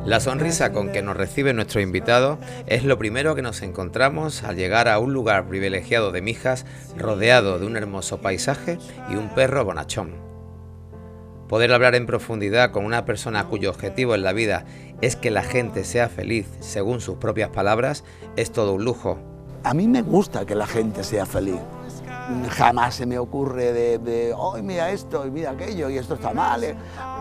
La sonrisa con que nos recibe nuestro invitado es lo primero que nos encontramos al llegar a un lugar privilegiado de Mijas, rodeado de un hermoso paisaje y un perro bonachón. Poder hablar en profundidad con una persona cuyo objetivo en la vida es que la gente sea feliz, según sus propias palabras, es todo un lujo. A mí me gusta que la gente sea feliz. Jamás se me ocurre de oh, mira esto y mira aquello y esto está mal.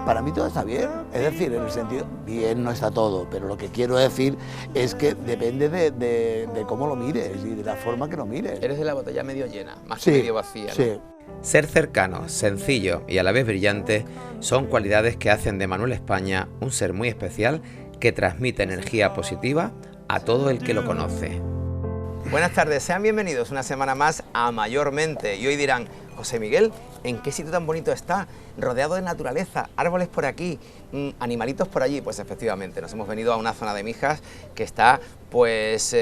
Para mí todo está bien, es decir, en el sentido, bien no está todo, pero lo que quiero decir es que depende de cómo lo mires y de la forma que lo mires. Eres de la botella medio llena, más que medio vacía, ¿no? Sí. Ser cercano, sencillo y a la vez brillante son cualidades que hacen de Manuel España un ser muy especial que transmite energía positiva a todo el que lo conoce. Buenas tardes, sean bienvenidos una semana más a Mayormente. Y hoy dirán, José Miguel, ¿en qué sitio tan bonito está? Rodeado de naturaleza, árboles por aquí, animalitos por allí. Pues efectivamente, nos hemos venido a una zona de Mijas que está pues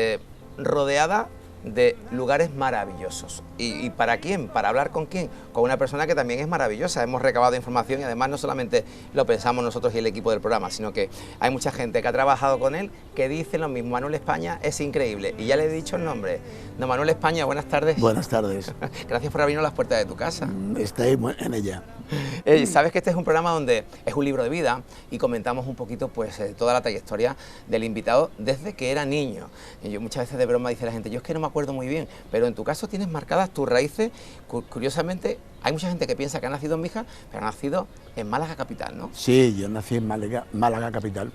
rodeada de lugares maravillosos. ¿Y para quién? ¿Para hablar con quién? Con una persona que también es maravillosa. Hemos recabado información y además no solamente lo pensamos nosotros y el equipo del programa, sino que hay mucha gente que ha trabajado con él que dice lo mismo. Manuel España es increíble. Y ya le he dicho el nombre. Don Manuel España, buenas tardes. Buenas tardes. Gracias por abrirnos las puertas de tu casa. Estoy en ella. Sabes que este es un programa donde es un libro de vida y comentamos un poquito pues toda la trayectoria del invitado desde que era niño. Y yo muchas veces de broma dice la gente, yo es que no me acuerdo muy bien, pero en tu caso tienes marcadas tus raíces. Curiosamente, hay mucha gente que piensa que ha nacido en Mijas, pero ha nacido en Málaga capital, ¿no? Sí, yo nací en Málaga capital.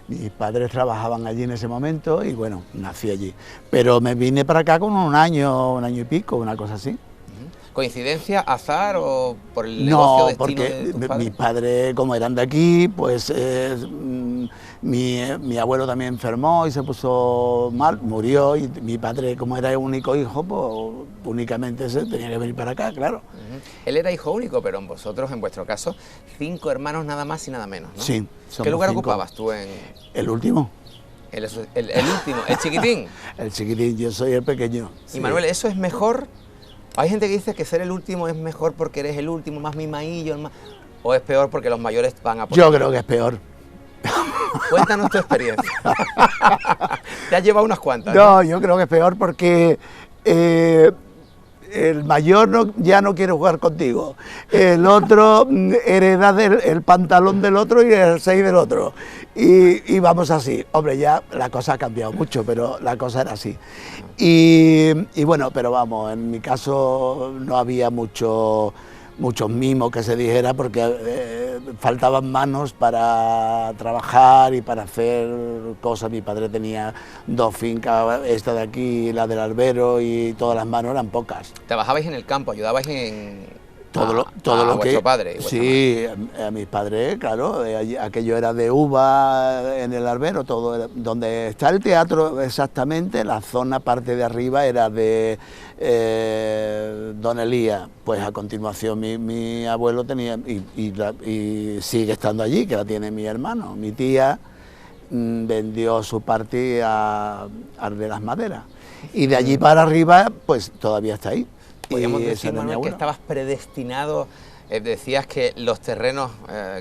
Mis padres trabajaban allí en ese momento y bueno, nací allí. Pero me vine para acá con un año y pico, una cosa así. ¿Coincidencia, azar o por el negocio destino porque de tus padres? mis padres, como eran de aquí, pues mi abuelo también enfermó y se puso mal, murió, y mi padre, como era el único hijo, pues únicamente se tenía que venir para acá, claro. Él era hijo único, pero en vosotros, en vuestro caso, 5 hermanos nada más y nada menos, ¿no? Sí. ¿Qué lugar 5. ocupabas tú en...? El último. El último, el chiquitín. El chiquitín, yo soy el pequeño. Y Manuel, ¿eso es mejor? Hay gente que dice que ser el último es mejor porque eres el último, más mimadillo, o es peor porque los mayores van a... Yo creo que es peor. Cuéntanos tu experiencia. Te has llevado unas cuantas. No, yo creo que es peor porque el mayor ya no quiere jugar contigo. El otro hereda el pantalón del otro y el 6 del otro. Y vamos así. Hombre, ya la cosa ha cambiado mucho, pero la cosa era así. Y bueno, pero vamos, en mi caso no había muchos mimos que se dijera, porque faltaban manos para trabajar y para hacer cosas. Mi padre tenía 2 fincas, esta de aquí, la del albero, y todas las manos eran pocas. ¿Trabajabais en el campo? ¿Ayudabais en...? Todo lo vuestro padre? Sí, a mis padres, claro, aquello era de uva en el albero, todo donde está el teatro exactamente, la zona parte de arriba era de Don Elías. Pues a continuación mi abuelo tenía, y sigue estando allí, que la tiene mi hermano. Mi tía vendió su parte a de las Maderas, y de allí para arriba pues todavía está ahí. Podríamos decir, Manuel, que estabas predestinado. Decías que los terrenos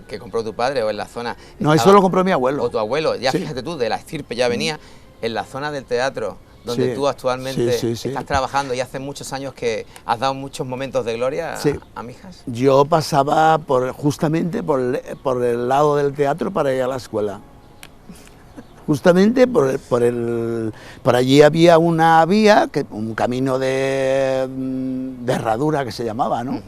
que compró tu padre o en la zona... No, eso lo compró mi abuelo. O tu abuelo, ya sí. Fíjate tú, de la estirpe ya venía, en la zona del teatro, donde sí. tú actualmente sí. estás trabajando, y hace muchos años que has dado muchos momentos de gloria a Mijas. Yo pasaba justamente por el lado del teatro para ir a la escuela. Justamente por allí había una vía, un camino de herradura que se llamaba, ¿no?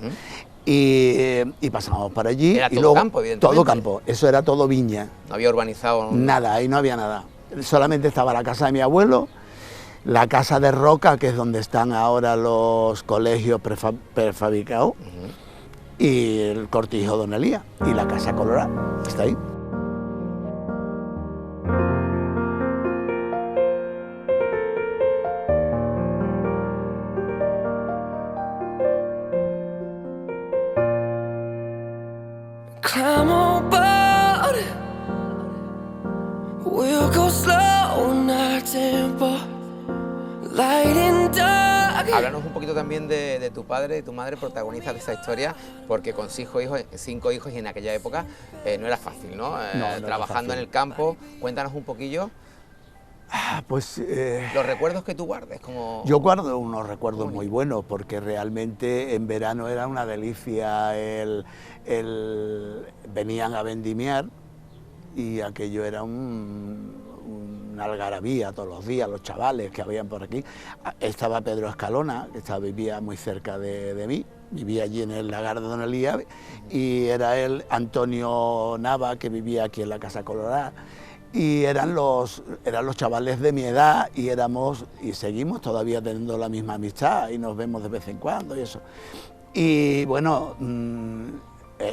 Y pasábamos por allí. Era todo luego, campo, evidentemente. Todo campo, eso era todo viña. No había urbanizado. Nada, ahí no había nada. Solamente estaba la casa de mi abuelo, la casa de Roca, que es donde están ahora los colegios prefabricados, y el cortijo Don Elías, y la casa colorada, está ahí. Climb on board, we'll go slow, not tempo. Light and dark, Háblanos un poquito también de tu padre y tu madre, protagonistas de esa historia, porque con 5 hijos y en aquella época no era fácil, ¿no? No Trabajando en el campo. Cuéntanos un poquillo Pues los recuerdos que tú guardes. Como... yo guardo unos recuerdos muy buenos, porque realmente en verano era una delicia venían a vendimiar y aquello era una algarabía todos los días, los chavales que habían por aquí. Estaba Pedro Escalona, que vivía muy cerca de mí, vivía allí en el lagar de Don Elías, y era él, Antonio Nava, que vivía aquí en la Casa Colorada, y eran los chavales de mi edad, y seguimos todavía teniendo la misma amistad, y nos vemos de vez en cuando y eso. Y bueno,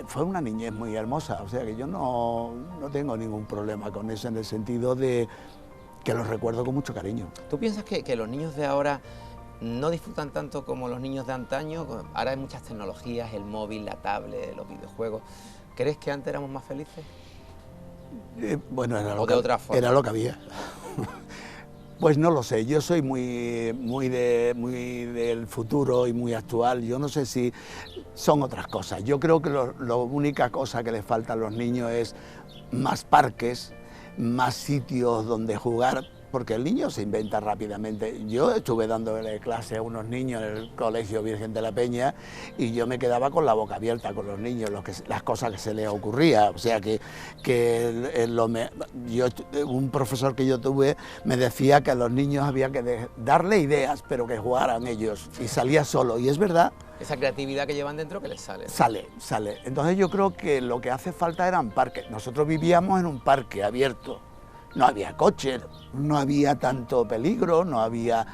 fue una niñez muy hermosa, o sea que yo no tengo ningún problema con eso, en el sentido de que los recuerdo con mucho cariño. ¿Tú piensas que los niños de ahora no disfrutan tanto como los niños de antaño? Ahora hay muchas tecnologías, el móvil, la tablet, los videojuegos. ¿Crees que antes éramos más felices? Bueno, era lo que había. Pues no lo sé, yo soy muy del futuro y muy actual. Yo no sé si son otras cosas. Yo creo que la única cosa que les falta a los niños es más parques, más sitios donde jugar, porque el niño se inventa rápidamente. Yo estuve dándole clase a unos niños en el Colegio Virgen de la Peña y yo me quedaba con la boca abierta con los niños, las cosas que se les ocurría. O sea un profesor que yo tuve me decía que a los niños había que darle ideas, pero que jugaran ellos, y salía solo, y es verdad. Esa creatividad que llevan dentro que les sale. Sale. Entonces yo creo que lo que hace falta eran parques. Nosotros vivíamos en un parque abierto. No había coches, no había tanto peligro, no había...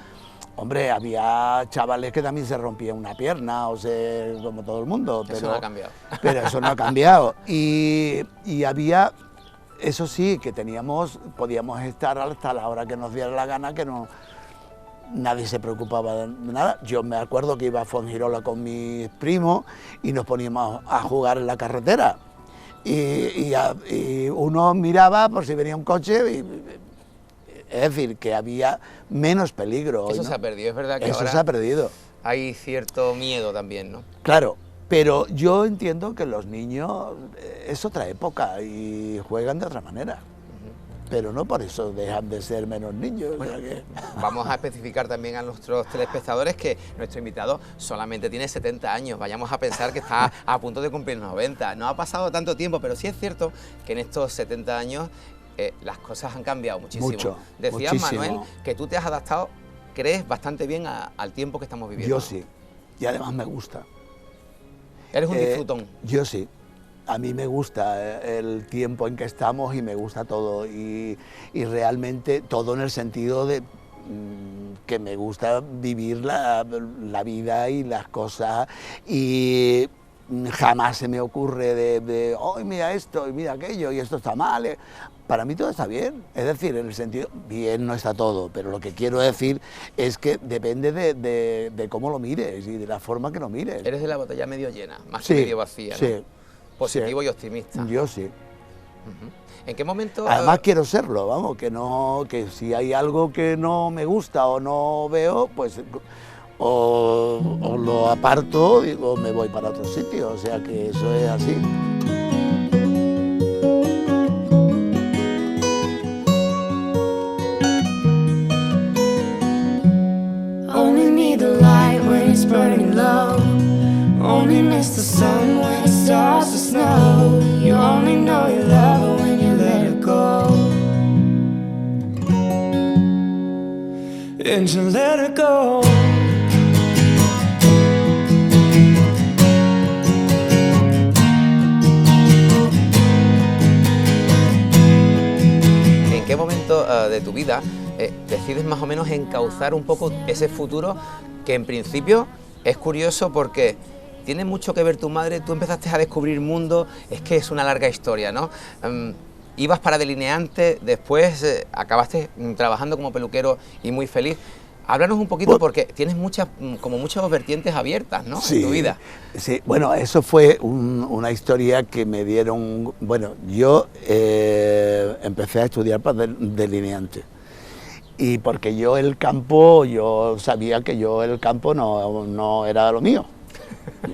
Hombre, había chavales que también se rompían una pierna, o sea, como todo el mundo. Pero eso no ha cambiado. Pero eso no ha cambiado. Y había, eso sí, que podíamos estar hasta la hora que nos diera la gana, que nadie se preocupaba de nada. Yo me acuerdo que iba a Fuengirola con mis primos y nos poníamos a jugar en la carretera. Y uno miraba por si venía un coche, es decir, que había menos peligro. Eso ¿no? se ha perdido, es verdad que eso ahora se ha perdido. Hay cierto miedo también, ¿no? Claro, pero yo entiendo que los niños es otra época y juegan de otra manera. Pero no por eso dejan de ser menos niños. Bueno, o sea que... Vamos a especificar también a nuestros telespectadores que nuestro invitado solamente tiene 70 años. Vayamos a pensar que está a punto de cumplir 90. No ha pasado tanto tiempo, pero sí es cierto que en estos 70 años las cosas han cambiado muchísimo. Decías, muchísimo. Manuel, que tú te has adaptado, crees, bastante bien al tiempo que estamos viviendo. Yo sí, y además me gusta. Eres un disfrutón. Yo sí. A mí me gusta el tiempo en que estamos y me gusta todo, y realmente todo en el sentido de que me gusta vivir la vida y las cosas, y jamás se me ocurre de oh, mira esto y mira aquello y esto está mal. Para mí todo está bien, es decir, en el sentido, bien no está todo, pero lo que quiero decir es que depende de cómo lo mires y de la forma que lo mires. Eres de la botella medio llena, más que medio vacía, ¿no? Sí. Positivo y optimista. Yo sí. ¿En qué momento...? Además quiero serlo, vamos, que si hay algo que no me gusta o no veo, pues o lo aparto o me voy para otro sitio, o sea que eso es así. Only need the light when it's burning low. Only miss the sun when it starts to snow. You only know you love her when you let her go. And you let her go. ¿En qué momento de tu vida decides más o menos encauzar un poco ese futuro que en principio es curioso porque tiene mucho que ver tu madre? Tú empezaste a descubrir mundo, es que es una larga historia, ¿no? Ibas para delineante, después acabaste trabajando como peluquero y muy feliz. Háblanos un poquito porque tienes muchas vertientes abiertas, ¿no? Sí, en tu vida. Sí, bueno, eso fue una historia que me dieron. Bueno, yo empecé a estudiar para delineante y porque yo el campo, yo sabía que yo el campo no era lo mío.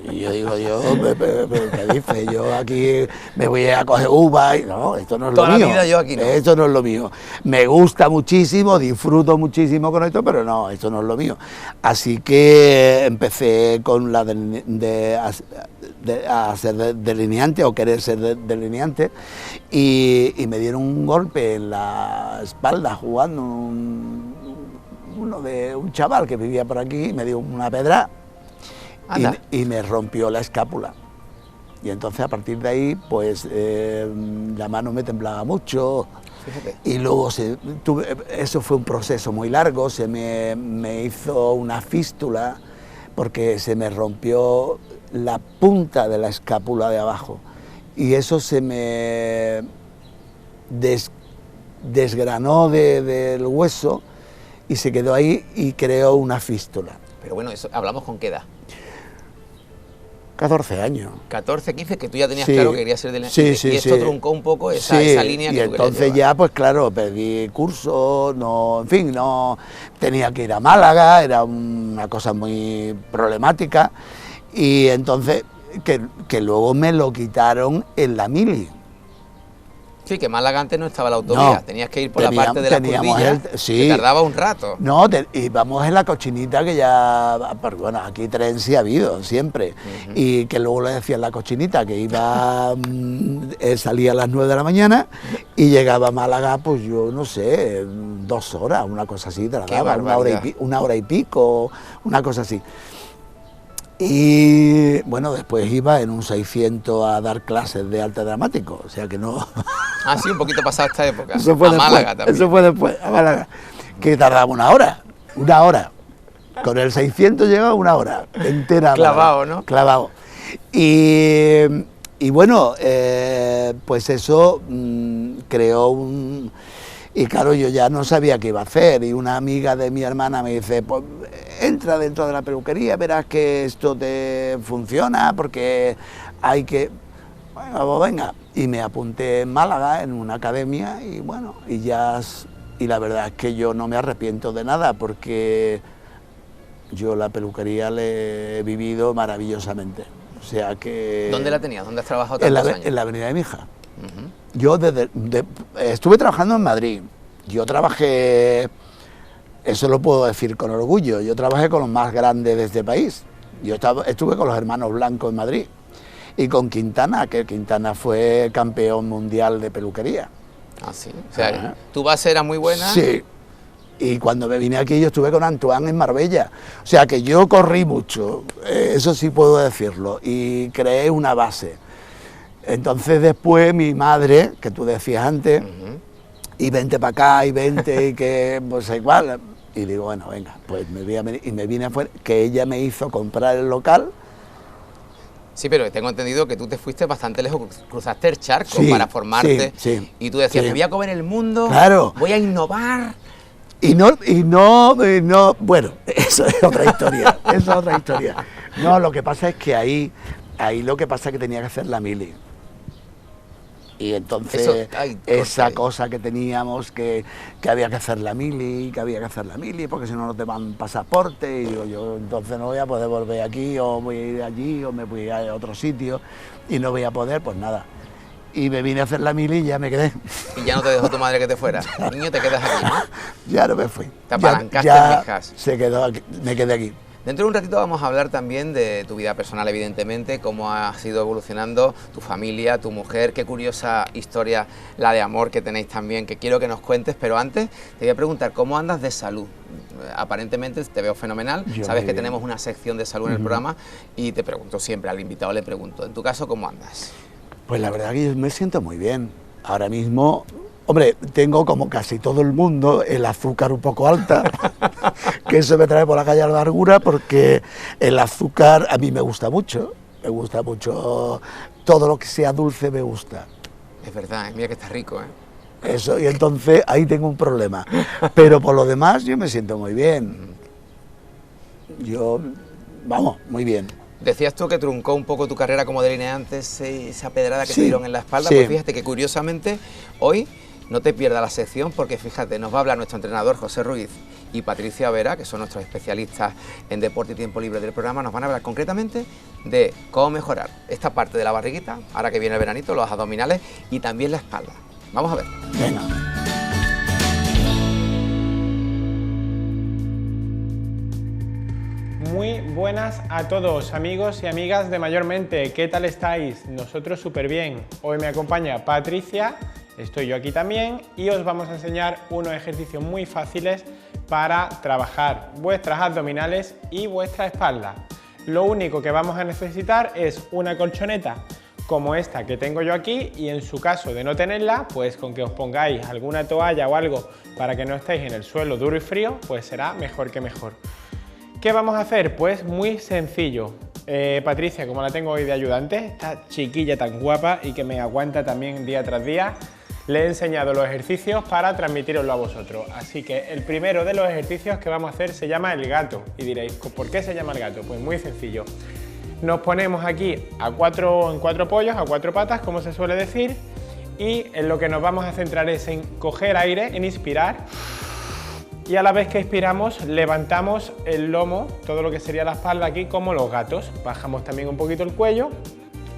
Y yo digo, ¿qué dices? Yo aquí me voy a coger uvas y no, esto no es Toda lo la mío. vida yo aquí no. Esto no es lo mío. Me gusta muchísimo, disfruto muchísimo con esto, pero no, esto no es lo mío. Así que empecé con la a ser delineante o querer ser delineante y me dieron un golpe en la espalda jugando un chaval que vivía por aquí, me dio una pedra. Y me rompió la escápula. Y entonces a partir de ahí, pues la mano me temblaba mucho. Fíjate. Y luego eso fue un proceso muy largo, se me hizo una fístula porque se me rompió la punta de la escápula de abajo. Y eso se me desgranó del hueso y se quedó ahí y creó una fístula. Pero bueno, eso, ¿hablamos con qué edad? 14 años. 14, 15, que tú ya tenías Sí. claro que querías ser delineante. Sí, y esto sí. truncó un poco esa línea que y tú querías entonces llevar. ya, pues claro, perdí curso, no, en fin, no tenía que ir a Málaga, era una cosa muy problemática, y entonces que luego me lo quitaron en la mili. Sí, que Málaga antes no estaba la autovía, No, tenías que ir por la parte de la teníamos Curvilla, sí. que tardaba un rato. No, íbamos en la cochinita que ya, pero bueno, aquí tren sí ha habido, siempre. Y que luego le decían la cochinita, que iba, salía a las 9 de la mañana y llegaba a Málaga, pues yo no sé, 2 horas, una cosa así, tardaba, una hora y pico, una cosa así. Y bueno, después iba en un 600 a dar clases de arte dramático, o sea que no... Ah, sí, un poquito pasada esta época. Eso fue a después, Málaga también. Eso fue después, a Málaga, que tardaba una hora. Con el 600 llegaba una hora entera. Clavado, ¿no? Clavado. Y bueno, pues eso creó un... Y claro, yo ya no sabía qué iba a hacer, y una amiga de mi hermana me dice, pues entra dentro de la peluquería, verás que esto te funciona, porque hay que... Bueno, pues venga. Y me apunté en Málaga, en una academia, y bueno, y la verdad es que yo no me arrepiento de nada, porque yo la peluquería la he vivido maravillosamente. O sea que... ¿Dónde la tenías? ¿Dónde has trabajado tantos años? En la avenida de mi hija. Yo estuve trabajando en Madrid. Yo trabajé, eso lo puedo decir con orgullo, yo trabajé con los más grandes de este país. Yo estuve con los hermanos Blanco en Madrid y con Quintana, que Quintana fue campeón mundial de peluquería. Ah, sí. O sea, tu base era muy buena. Sí. Y cuando me vine aquí yo estuve con Antoine en Marbella. O sea que yo corrí mucho, eso sí puedo decirlo, y creé una base. Entonces después mi madre, que tú decías antes, y vente para acá, y vente, y que pues igual. Y digo, bueno, venga, pues me voy a venir, y me vine afuera, que ella me hizo comprar el local. Sí, pero tengo entendido que tú te fuiste bastante lejos, cruzaste el charco Sí, para formarte, sí, y tú decías, sí. me voy a comer el mundo, Claro. voy a innovar. Y no, bueno, eso es otra historia, eso es otra historia. No, lo que pasa es que ahí lo que pasa es que tenía que hacer la mili. Y entonces esa cosa que teníamos, que había que hacer la mili, porque si no, no te dan pasaporte, y digo yo, entonces no voy a poder volver aquí, o voy a ir allí, o me voy a otro sitio, y no voy a poder, pues nada. Y me vine a hacer la mili y ya me quedé. Y ya no te dejó tu madre que te fuera. Niño, te quedas aquí, ¿no? Ya no me fui. Te apalancaste en Mijas. Se quedó aquí, me quedé aquí. Dentro de un ratito vamos a hablar también de tu vida personal, evidentemente, cómo ha ido evolucionando tu familia, tu mujer, qué curiosa historia la de amor que tenéis también, que quiero que nos cuentes, pero antes te voy a preguntar, ¿cómo andas de salud? Aparentemente te veo fenomenal, sabes que tenemos una sección de salud en el programa y te pregunto siempre, al invitado le pregunto, en tu caso, ¿cómo andas? Pues la verdad que yo me siento muy bien. Ahora mismo, hombre, tengo como casi todo el mundo el azúcar un poco alta, que eso me trae por la calle a la amargura, porque el azúcar a mí me gusta mucho, todo lo que sea dulce me gusta. Es verdad, mira que está rico, ¿eh? Eso, y entonces ahí tengo un problema. Pero por lo demás yo me siento muy bien. Vamos, muy bien. Decías tú que truncó un poco tu carrera como delineante esa pedrada que Sí, te dieron en la espalda, sí. pues fíjate que curiosamente hoy No te pierdas la sección porque fíjate, nos va a hablar nuestro entrenador José Ruiz y Patricia Vera, que son nuestros especialistas en deporte y tiempo libre del programa. Nos van a hablar concretamente de cómo mejorar esta parte de la barriguita, ahora que viene el veranito, los abdominales y también la espalda. Vamos a ver. Venga. Muy buenas a todos, amigos y amigas de Mayormente. ¿Qué tal estáis? Nosotros súper bien. Hoy me acompaña Patricia, estoy yo aquí también y os vamos a enseñar unos ejercicios muy fáciles para trabajar vuestras abdominales y vuestra espalda. Lo único que vamos a necesitar es una colchoneta como esta que tengo yo aquí, y en su caso de no tenerla, pues con que os pongáis alguna toalla o algo para que no estéis en el suelo duro y frío, pues será mejor que mejor. ¿Qué vamos a hacer? Pues muy sencillo. Patricia, como la tengo hoy de ayudante, esta chiquilla tan guapa y que me aguanta también día tras día, le he enseñado los ejercicios para transmitiroslo a vosotros. Así que el primero de los ejercicios que vamos a hacer se llama el gato. Y diréis, ¿por qué se llama el gato? Pues muy sencillo. Nos ponemos aquí en cuatro pollos, a cuatro patas, como se suele decir, y en lo que nos vamos a centrar es en coger aire, en inspirar, y a la vez que expiramos levantamos el lomo, todo lo que sería la espalda aquí, como los gatos. Bajamos también un poquito el cuello,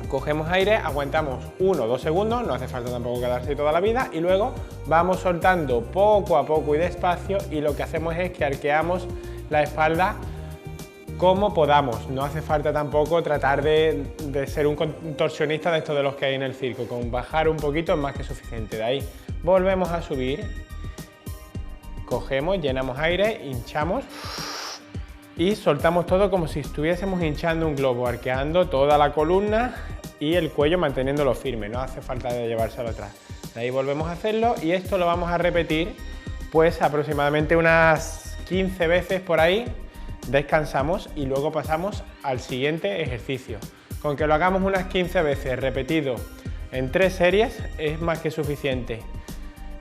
cogemos aire, aguantamos 1 o 2 segundos, no hace falta tampoco quedarse toda la vida, y luego vamos soltando poco a poco y despacio, y lo que hacemos es que arqueamos la espalda como podamos. No hace falta tampoco tratar de ser un contorsionista de estos de los que hay en el circo. Con bajar un poquito es más que suficiente. De ahí volvemos a subir, cogemos, llenamos aire, hinchamos y soltamos todo como si estuviésemos hinchando un globo, arqueando toda la columna y el cuello manteniéndolo firme. No hace falta de llevárselo atrás. De ahí volvemos a hacerlo, y esto lo vamos a repetir pues aproximadamente unas 15 veces por ahí. Descansamos y luego pasamos al siguiente ejercicio. Con que lo hagamos unas 15 veces repetido en 3 series es más que suficiente.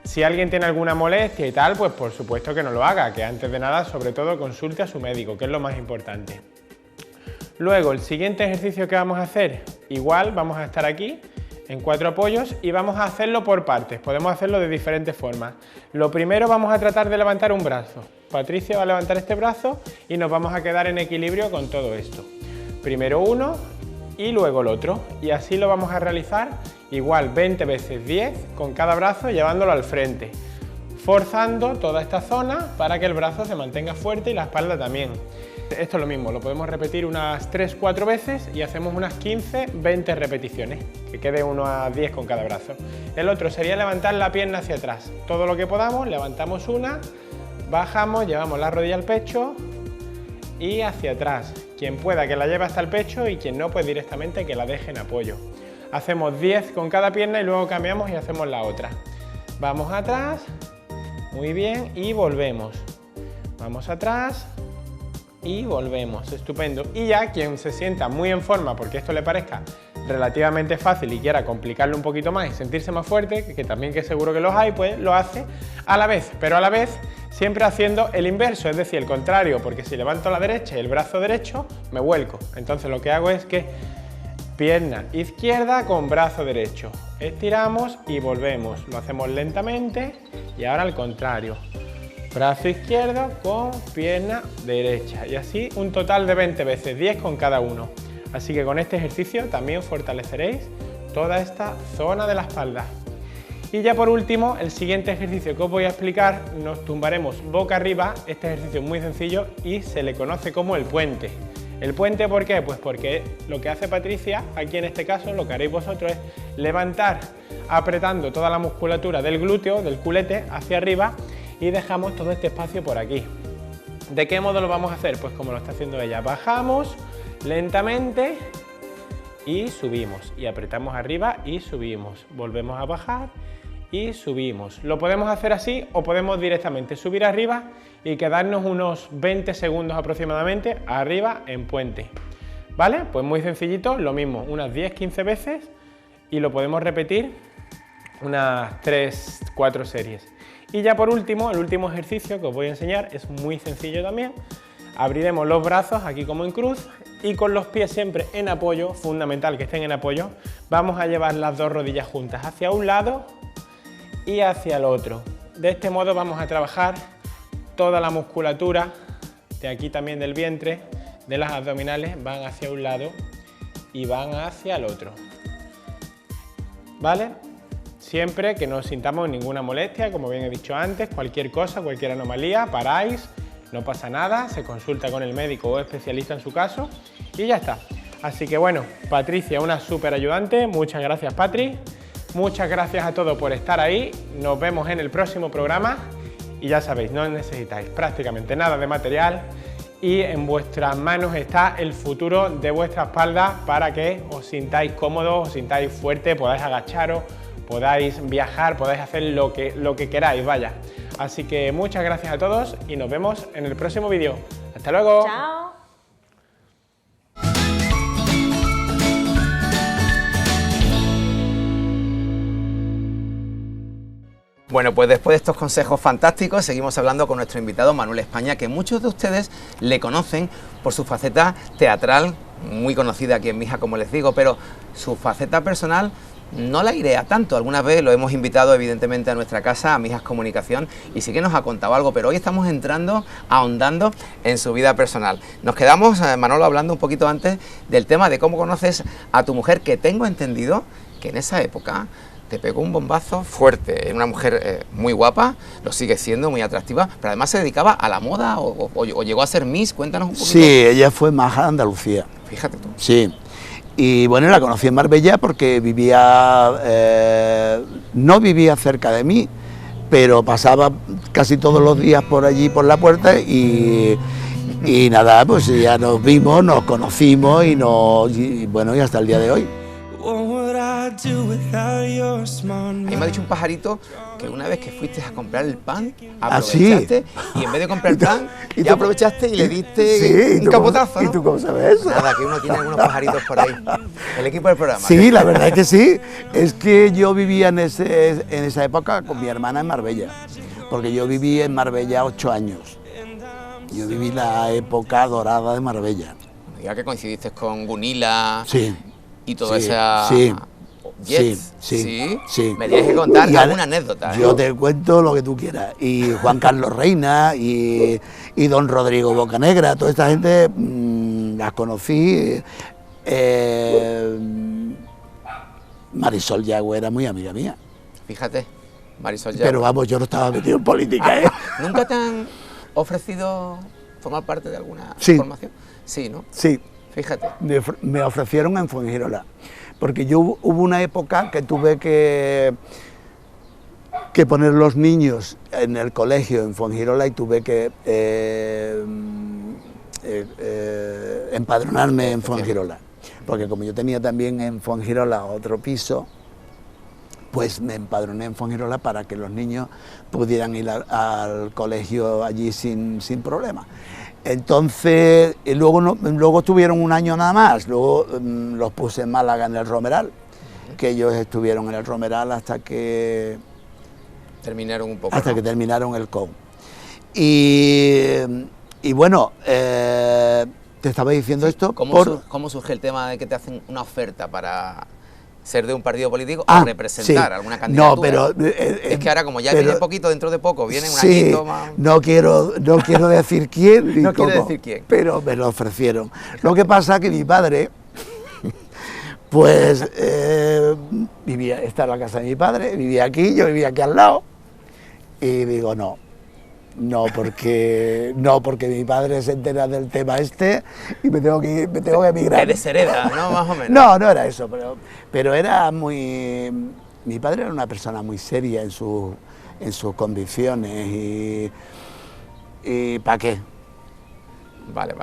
Si alguien tiene alguna molestia y tal, pues por supuesto que no lo haga, que antes de nada, sobre todo, consulte a su médico, que es lo más importante. Luego, el siguiente ejercicio que vamos a hacer, igual vamos a estar aquí en 4 apoyos y vamos a hacerlo por partes. Podemos hacerlo de diferentes formas. Lo primero, vamos a tratar de levantar un brazo. Patricia va a levantar este brazo y nos vamos a quedar en equilibrio con todo esto. Primero uno y luego el otro, y así lo vamos a realizar igual 20 veces 10 con cada brazo, llevándolo al frente, forzando toda esta zona para que el brazo se mantenga fuerte y la espalda también. Esto es lo mismo, lo podemos repetir unas 3-4 veces y hacemos unas 15-20 repeticiones, que quede uno a 10 con cada brazo. El otro sería levantar la pierna hacia atrás, todo lo que podamos, levantamos una, bajamos, llevamos la rodilla al pecho y hacia atrás. Quien pueda que la lleve hasta el pecho, y quien no, pues directamente que la deje en apoyo. Hacemos 10 con cada pierna y luego cambiamos y hacemos la otra. Vamos atrás, muy bien, y volvemos. Vamos atrás y volvemos, estupendo. Y ya quien se sienta muy en forma, porque esto le parezca relativamente fácil y quiera complicarlo un poquito más y sentirse más fuerte, que también que seguro que los hay, pues lo hace a la vez, pero a la vez siempre haciendo el inverso, es decir, el contrario, porque si levanto la derecha y el brazo derecho, me vuelco. Entonces lo que hago es que pierna izquierda con brazo derecho, estiramos y volvemos. Lo hacemos lentamente y ahora al contrario. Brazo izquierdo con pierna derecha, y así un total de 20 veces, 10 con cada uno. Así que con este ejercicio también fortaleceréis toda esta zona de la espalda. Y ya por último, el siguiente ejercicio que os voy a explicar, nos tumbaremos boca arriba. Este ejercicio es muy sencillo y se le conoce como el puente. ¿El puente por qué? Pues porque lo que hace Patricia, aquí en este caso, lo que haréis vosotros es levantar apretando toda la musculatura del glúteo, del culete, hacia arriba, y dejamos todo este espacio por aquí. ¿De qué modo lo vamos a hacer? Pues como lo está haciendo ella. Bajamos lentamente y subimos, y apretamos arriba y subimos. Volvemos a bajar y subimos. Lo podemos hacer así o podemos directamente subir arriba y quedarnos unos 20 segundos aproximadamente arriba en puente. ¿Vale? Pues muy sencillito, lo mismo, unas 10-15 veces, y lo podemos repetir unas 3-4 series. Y ya por último, el último ejercicio que os voy a enseñar es muy sencillo también. Abriremos los brazos aquí como en cruz y con los pies siempre en apoyo, fundamental que estén en apoyo, vamos a llevar las dos rodillas juntas hacia un lado y hacia el otro. De este modo vamos a trabajar toda la musculatura de aquí también del vientre, de las abdominales, van hacia un lado y van hacia el otro. ¿Vale? Siempre que no sintamos ninguna molestia, como bien he dicho antes, cualquier cosa, cualquier anomalía, paráis, no pasa nada, se consulta con el médico o especialista en su caso y ya está. Así que bueno, Patricia, una súper ayudante, muchas gracias Patri, muchas gracias a todos por estar ahí, nos vemos en el próximo programa y ya sabéis, no necesitáis prácticamente nada de material y en vuestras manos está el futuro de vuestra espalda para que os sintáis cómodos, os sintáis fuertes, podáis agacharos, podáis viajar, podáis hacer lo que queráis, vaya. Así que muchas gracias a todos y nos vemos en el próximo vídeo. ¡Hasta luego! Chao. Bueno, pues después de estos consejos fantásticos, seguimos hablando con nuestro invitado Manuel España, que muchos de ustedes le conocen por su faceta teatral, muy conocida aquí en Mija, como les digo, pero su faceta personal no la airea tanto. Algunas veces lo hemos invitado evidentemente a nuestra casa, a Mijas Comunicación, y sí que nos ha contado algo, pero hoy estamos ahondando en su vida personal. Nos quedamos, Manolo, hablando un poquito antes del tema de cómo conoces a tu mujer, que tengo entendido que en esa época te pegó un bombazo fuerte. Era una mujer muy guapa, lo sigue siendo, muy atractiva, pero además se dedicaba a la moda o llegó a ser Miss. Cuéntanos un poquito. Sí, ella fue maja de Andalucía. Fíjate tú. Sí. Y bueno, la conocí en Marbella porque no vivía cerca de mí, pero pasaba casi todos los días por allí, por la puerta, y nada, pues ya nos vimos, nos conocimos y bueno, y hasta el día de hoy. A mí me ha dicho un pajarito que una vez que fuiste a comprar el pan, aprovechaste y en vez de comprar el pan, ya aprovechaste y le diste un capotazo, ¿no? ¿Y tú cómo sabes eso? Nada, que uno tiene algunos pajaritos por ahí. El equipo del programa. Sí, la verdad es que sí. Es que yo vivía en esa época con mi hermana en Marbella, porque yo viví en Marbella 8 años. Yo viví la época dorada de Marbella. Ya que coincidiste con Gunilla. Sí. Y toda Sí, esa... sí. Jets. Sí. Me tienes que contar alguna anécdota. Yo te cuento lo que tú quieras. Y Juan Carlos Reina y don Rodrigo Bocanegra, toda esta gente las conocí. Marisol Yago era muy amiga mía. Fíjate, Marisol Yago. Pero vamos, yo no estaba metido en política, ¿eh? ¿Nunca te han ofrecido formar parte de alguna Sí. formación? Sí, ¿no? Sí. Fíjate. Me ofrecieron en Fuengirola, porque yo hubo una época que tuve que poner los niños en el colegio en Fuengirola y tuve que empadronarme en Fuengirola, porque como yo tenía también en Fuengirola otro piso, pues me empadroné en Fuengirola para que los niños pudieran ir al colegio allí sin problema. Entonces, y luego estuvieron un año nada más, luego los puse en Málaga en el Romeral, que ellos estuvieron en el Romeral hasta que terminaron un poco. Hasta que terminaron el COU. Y bueno, te estaba diciendo esto. ¿Cómo surge el tema de que te hacen una oferta para ser de un partido político o representar alguna candidatura? No, pero es que ahora como ya viene poquito, dentro de poco viene un sí, añito más. No quiero decir quién ni no cómo, quiero decir quién, pero me lo ofrecieron. Lo que pasa es que mi padre, pues está en la casa de mi padre, vivía aquí, yo vivía aquí al lado, y digo no, porque mi padre se entera del tema este y me tengo que emigrar. Te deshereda, ¿no? Más o menos. No era eso, pero era muy... Mi padre era una persona muy seria en sus condiciones y ¿para qué? Vale.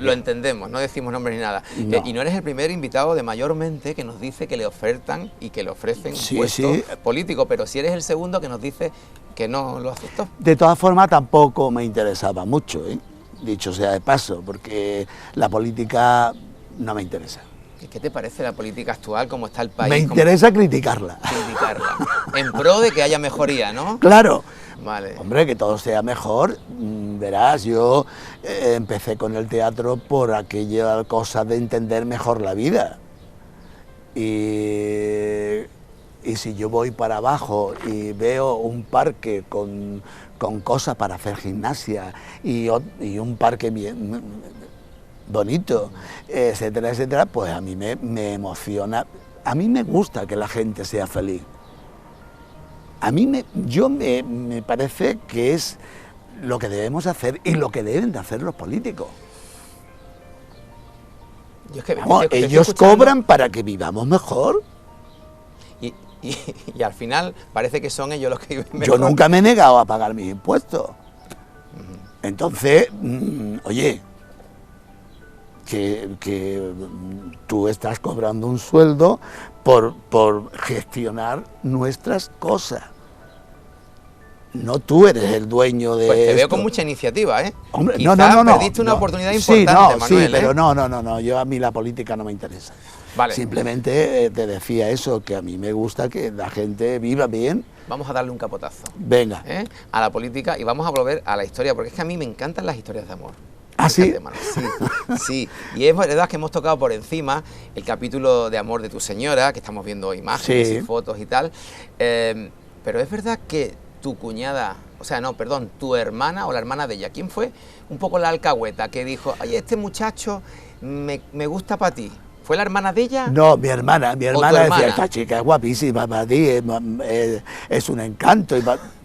Lo entendemos, no decimos nombres ni nada. No. Y no eres el primer invitado de Mayormente que nos dice que le ofertan y que le ofrecen un puesto político, pero si eres el segundo que nos dice que no lo aceptó. De todas formas, tampoco me interesaba mucho, dicho sea de paso, porque la política no me interesa. ¿Qué te parece la política actual, cómo está el país? Me interesa criticarla. En pro de que haya mejoría, ¿no? Claro. Vale. Hombre, que todo sea mejor. Verás, yo empecé con el teatro por aquella cosa de entender mejor la vida. Y Y si yo voy para abajo y veo un parque con cosas para hacer gimnasia y un parque bien bonito, etcétera, etcétera, pues a mí me emociona. A mí me gusta que la gente sea feliz. A mí me parece que es lo que debemos hacer y lo que deben de hacer los políticos. Yo es que Vamos, te estoy ellos escuchando cobran para que vivamos mejor. y al final parece que son ellos los que viven Yo mejor. nunca me he negado a pagar mis impuestos. Entonces, oye, que tú estás cobrando un sueldo por gestionar nuestras cosas. No tú eres el dueño de Pues te veo esto. con mucha iniciativa, ¿eh? Hombre, Quizás no. perdiste una no. oportunidad Sí, importante, no, Manuel, sí, pero ¿eh? no, yo a mí la política no me interesa. Vale. Simplemente te decía eso, que a mí me gusta que la gente viva bien. Vamos a darle un capotazo, Venga. ¿eh? A la política y vamos a volver a la historia, porque es que a mí me encantan las historias de amor. ¿Ah, sí? Fíjate, Manuel, sí. Y es verdad que hemos tocado por encima el capítulo de amor de tu señora, que estamos viendo imágenes Sí. y fotos y tal, pero es verdad que tu cuñada, o sea, no, perdón, tu hermana o la hermana de ella, ¿quién fue? Un poco la alcahueta que dijo, oye, este muchacho me gusta para ti. ¿Fue la hermana de ella? No, mi hermana tu decía, hermana. esta chica es guapísima para ti, es un encanto.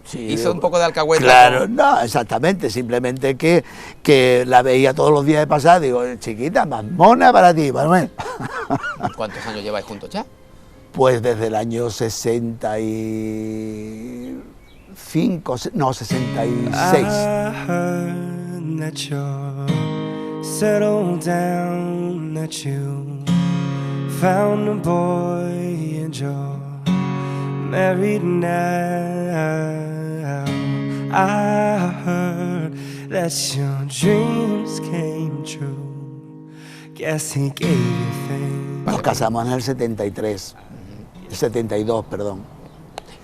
Sí, Hizo un poco de alcahueta. Claro, con- no, exactamente, simplemente que la veía todos los días de pasar, digo, chiquita, más mona para ti, Manuel. ¿Cuántos años lleváis juntos ya? Pues desde el año 65, no, 66. I heard that you're settled down, that you found a boy and you're married now. I heard that your dreams came true. Guess he gave you things. Nos casamos en el 73, 72, perdón.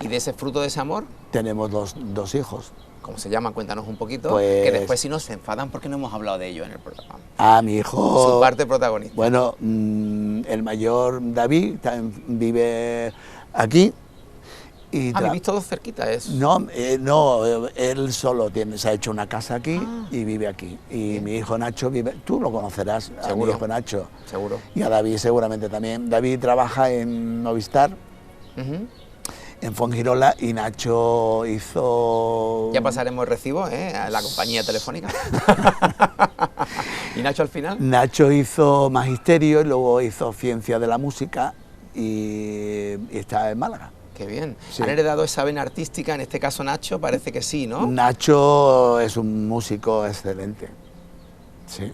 ¿Y de ese fruto de ese amor? Tenemos dos hijos. ¿Cómo se llama? Cuéntanos un poquito. Pues- Que después si nos se enfadan porque no hemos hablado de ello en el programa. Mi hijo... Su parte protagonista. Bueno, el mayor David vive aquí. Y Vivís todos cerquita, es. no, él solo se ha hecho una casa aquí y vive aquí. Y mi hijo Nacho vive, tú lo conocerás, a mi Seguro. hijo Nacho. Seguro. Y a David seguramente también. David trabaja en Movistar, Ujú. en Fuengirola, y Nacho hizo... Ya pasaremos el recibo, ¿eh? A la compañía telefónica. ¿Y Nacho al final? Nacho hizo magisterio y luego hizo ciencia de la música y está en Málaga. Qué bien. Sí. ¿Han heredado esa vena artística? En este caso Nacho, parece que sí, ¿no? Nacho es un músico excelente. Sí.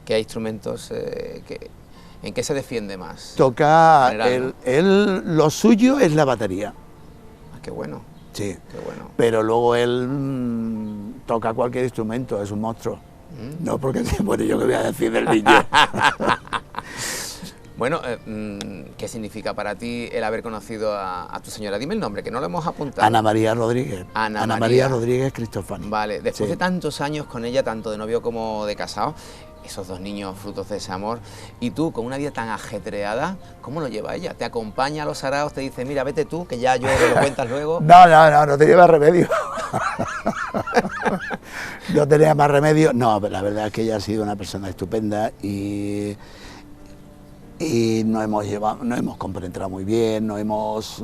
¿Qué instrumentos, en qué se defiende más? Toca, General, lo suyo es la batería. Ah, qué bueno, Sí. qué bueno. Pero luego él toca cualquier instrumento, es un monstruo. No, porque bueno, yo qué voy a decir del niño. Bueno, ¿qué significa para ti el haber conocido a tu señora? Dime el nombre, que no lo hemos apuntado. Ana María Rodríguez. Ana María María Rodríguez Cristofani. Vale, después Sí. de tantos años con ella, tanto de novio como de casado, esos dos niños frutos de ese amor, y tú con una vida tan ajetreada, ¿cómo lo lleva ella? ¿Te acompaña a los araos, te dice, mira, vete tú, que ya yo te lo cuentas luego? No te lleva remedio. No tenía más remedio. No, pero la verdad es que ella ha sido una persona estupenda y nos hemos compenetrado muy bien, nos hemos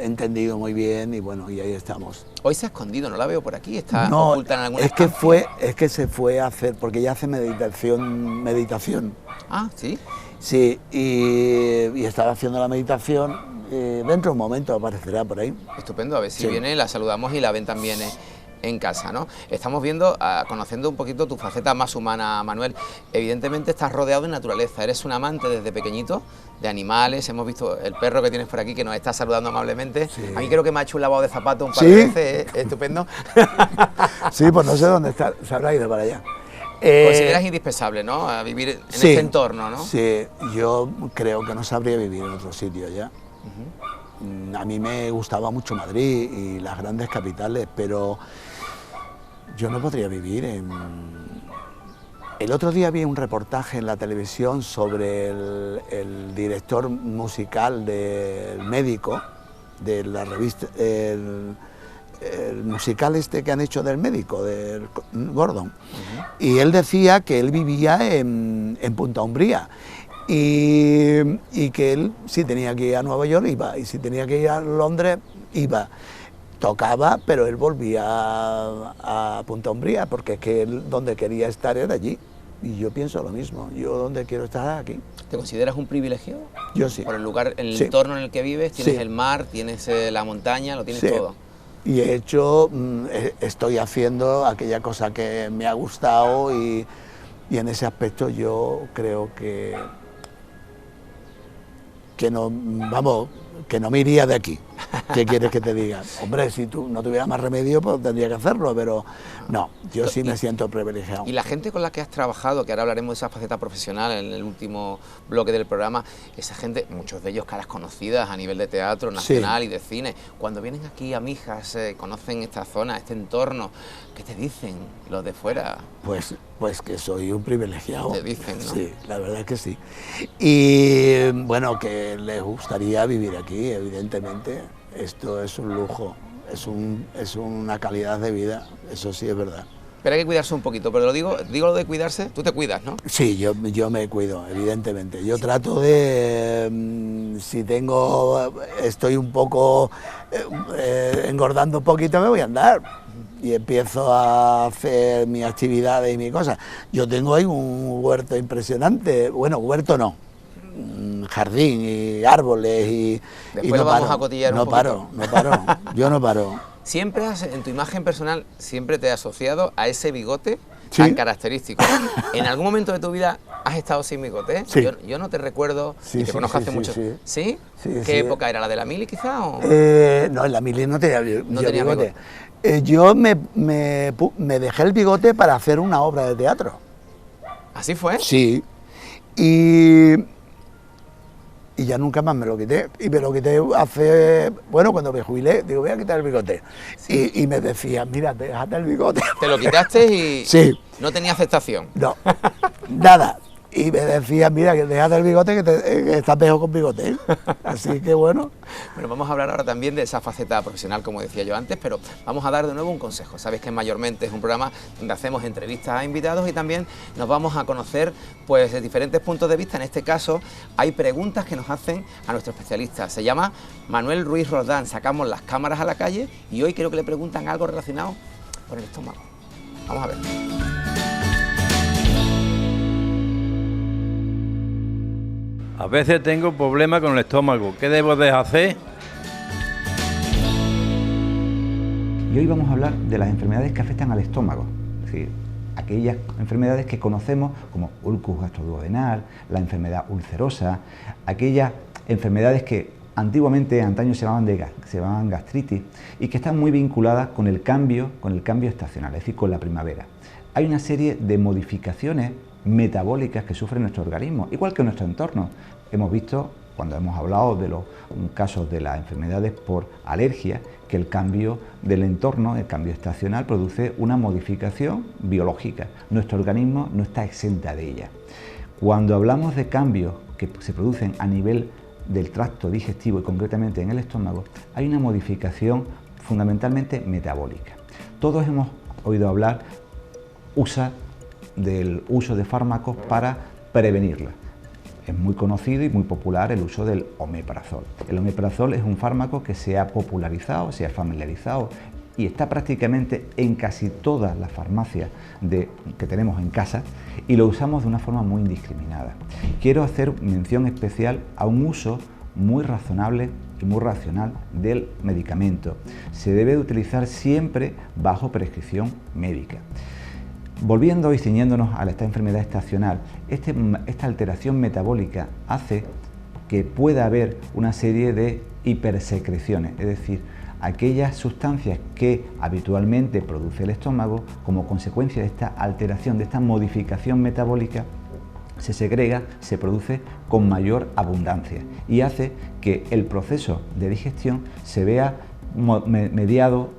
entendido muy bien y bueno, y ahí estamos. Hoy se ha escondido, no la veo por aquí, está No, oculta en alguna es que estancia. se fue a hacer, porque ella hace meditación. Ah, ¿sí? Sí, y estaba haciendo la meditación, dentro de un momento aparecerá por ahí. Estupendo, a ver si Sí. viene, la saludamos y la ven también en casa, ¿no? Estamos viendo, conociendo un poquito tu faceta más humana, Manuel. Evidentemente estás rodeado de naturaleza, eres un amante desde pequeñito de animales, hemos visto el perro que tienes por aquí que nos está saludando amablemente. Sí. A mí creo que me ha hecho un lavado de zapatos un par ¿Sí? de veces, estupendo. Sí, pues no sé dónde está, se habrá ido para allá. Consideras indispensable, ¿no? A vivir en sí, este entorno, ¿no? Sí, yo creo que no sabría vivir en otro sitio ya. A mí me gustaba mucho Madrid y las grandes capitales, pero yo no podría vivir El otro día vi un reportaje en la televisión sobre el director musical del Médico, de la revista, el musical este que han hecho del Médico, del Gordon, y él decía que él vivía en Punta Umbría y que él, si tenía que ir a Nueva York, iba, y si tenía que ir a Londres, iba. Tocaba, pero él volvía a Punta Umbría, porque es que él donde quería estar era allí. Y yo pienso lo mismo, yo donde quiero estar aquí. ¿Te consideras un privilegiado? Yo sí. Por el lugar, el Sí. entorno en el que vives, tienes Sí. el mar, tienes la montaña, lo tienes Sí. todo. Y he hecho, estoy haciendo aquella cosa que me ha gustado y en ese aspecto yo creo que no, vamos, que no me iría de aquí. ¿Qué quieres que te diga? Hombre, si tú no tuvieras más remedio, pues tendría que hacerlo, pero no, yo sí me siento privilegiado. Y la gente con la que has trabajado, que ahora hablaremos de esa faceta profesional en el último bloque del programa, esa gente, muchos de ellos caras conocidas a nivel de teatro nacional y de cine, cuando vienen aquí a Mijas, conocen esta zona, este entorno, ¿qué te dicen los de fuera? Pues que soy un privilegiado. Te dicen, ¿no? Sí, la verdad es que sí. Y bueno, que les gustaría vivir aquí, evidentemente. Esto es un lujo, es una calidad de vida, eso sí es verdad. Pero hay que cuidarse un poquito, pero digo lo de cuidarse, tú te cuidas, ¿no? Sí, yo me cuido, evidentemente. Yo trato de, si estoy un poco engordando un poquito, me voy a andar. Y empiezo a hacer mis actividades y mis cosas. Yo tengo ahí un huerto impresionante, bueno, huerto no, un jardín y árboles y Después no lo vamos paro, a cotillar un no poquito. paro, yo no paro. Siempre en tu imagen personal, siempre te has asociado a ese bigote Sí. tan característico. ¿En algún momento de tu vida has estado sin bigote? Sí. Yo no te recuerdo, Sí, y te sí, conozco sí, hace sí, mucho. sí. ¿Sí? Sí, ¿Qué sí. época era? ¿La de la mili quizá? O? No, en la mili no tenía, No yo tenía bigote. Yo me dejé el bigote para hacer una obra de teatro. ¿Así fue? Sí. Y ya nunca más me lo quité. Y me lo quité bueno, cuando me jubilé, digo, voy a quitar el bigote. Y me decían, mira, déjate el bigote. Te lo quitaste y Sí. no tenía aceptación. No, nada. Y me decían, mira, que déjate el bigote, que estás mejor con bigote. Así que bueno. Bueno, vamos a hablar ahora también de esa faceta profesional, como decía yo antes, pero vamos a dar de nuevo un consejo. Sabéis que mayormente es un programa donde hacemos entrevistas a invitados y también nos vamos a conocer pues de diferentes puntos de vista. En este caso hay preguntas que nos hacen a nuestro especialista. Se llama Manuel Ruiz Roldán. Sacamos las cámaras a la calle y hoy creo que le preguntan algo relacionado con el estómago. Vamos a ver. A veces tengo problemas con el estómago. ¿Qué debo de hacer? Y hoy vamos a hablar de las enfermedades que afectan al estómago, es decir, aquellas enfermedades que conocemos como ulcus gastroduodenal, la enfermedad ulcerosa, aquellas enfermedades que antiguamente, antaño se llamaban gastritis y que están muy vinculadas con el cambio estacional, es decir, con la primavera. Hay una serie de modificaciones metabólicas que sufre nuestro organismo, igual que nuestro entorno. Hemos visto, cuando hemos hablado de los casos de las enfermedades por alergia, que el cambio del entorno, el cambio estacional, produce una modificación biológica. Nuestro organismo no está exenta de ella. Cuando hablamos de cambios que se producen a nivel del tracto digestivo y concretamente en el estómago, hay una modificación fundamentalmente metabólica. Todos hemos oído hablar del uso de fármacos para prevenirla. Es muy conocido y muy popular el uso del omeprazol. El omeprazol es un fármaco que se ha popularizado, se ha familiarizado y está prácticamente en casi todas las farmacias que tenemos en casa y lo usamos de una forma muy indiscriminada. Quiero hacer mención especial a un uso muy razonable y muy racional del medicamento. Se debe de utilizar siempre bajo prescripción médica. Volviendo y ciñéndonos a esta enfermedad estacional, esta alteración metabólica hace que pueda haber una serie de hipersecreciones, es decir, aquellas sustancias que habitualmente produce el estómago, como consecuencia de esta alteración, de esta modificación metabólica, se segrega, se produce con mayor abundancia y hace que el proceso de digestión se vea mediado,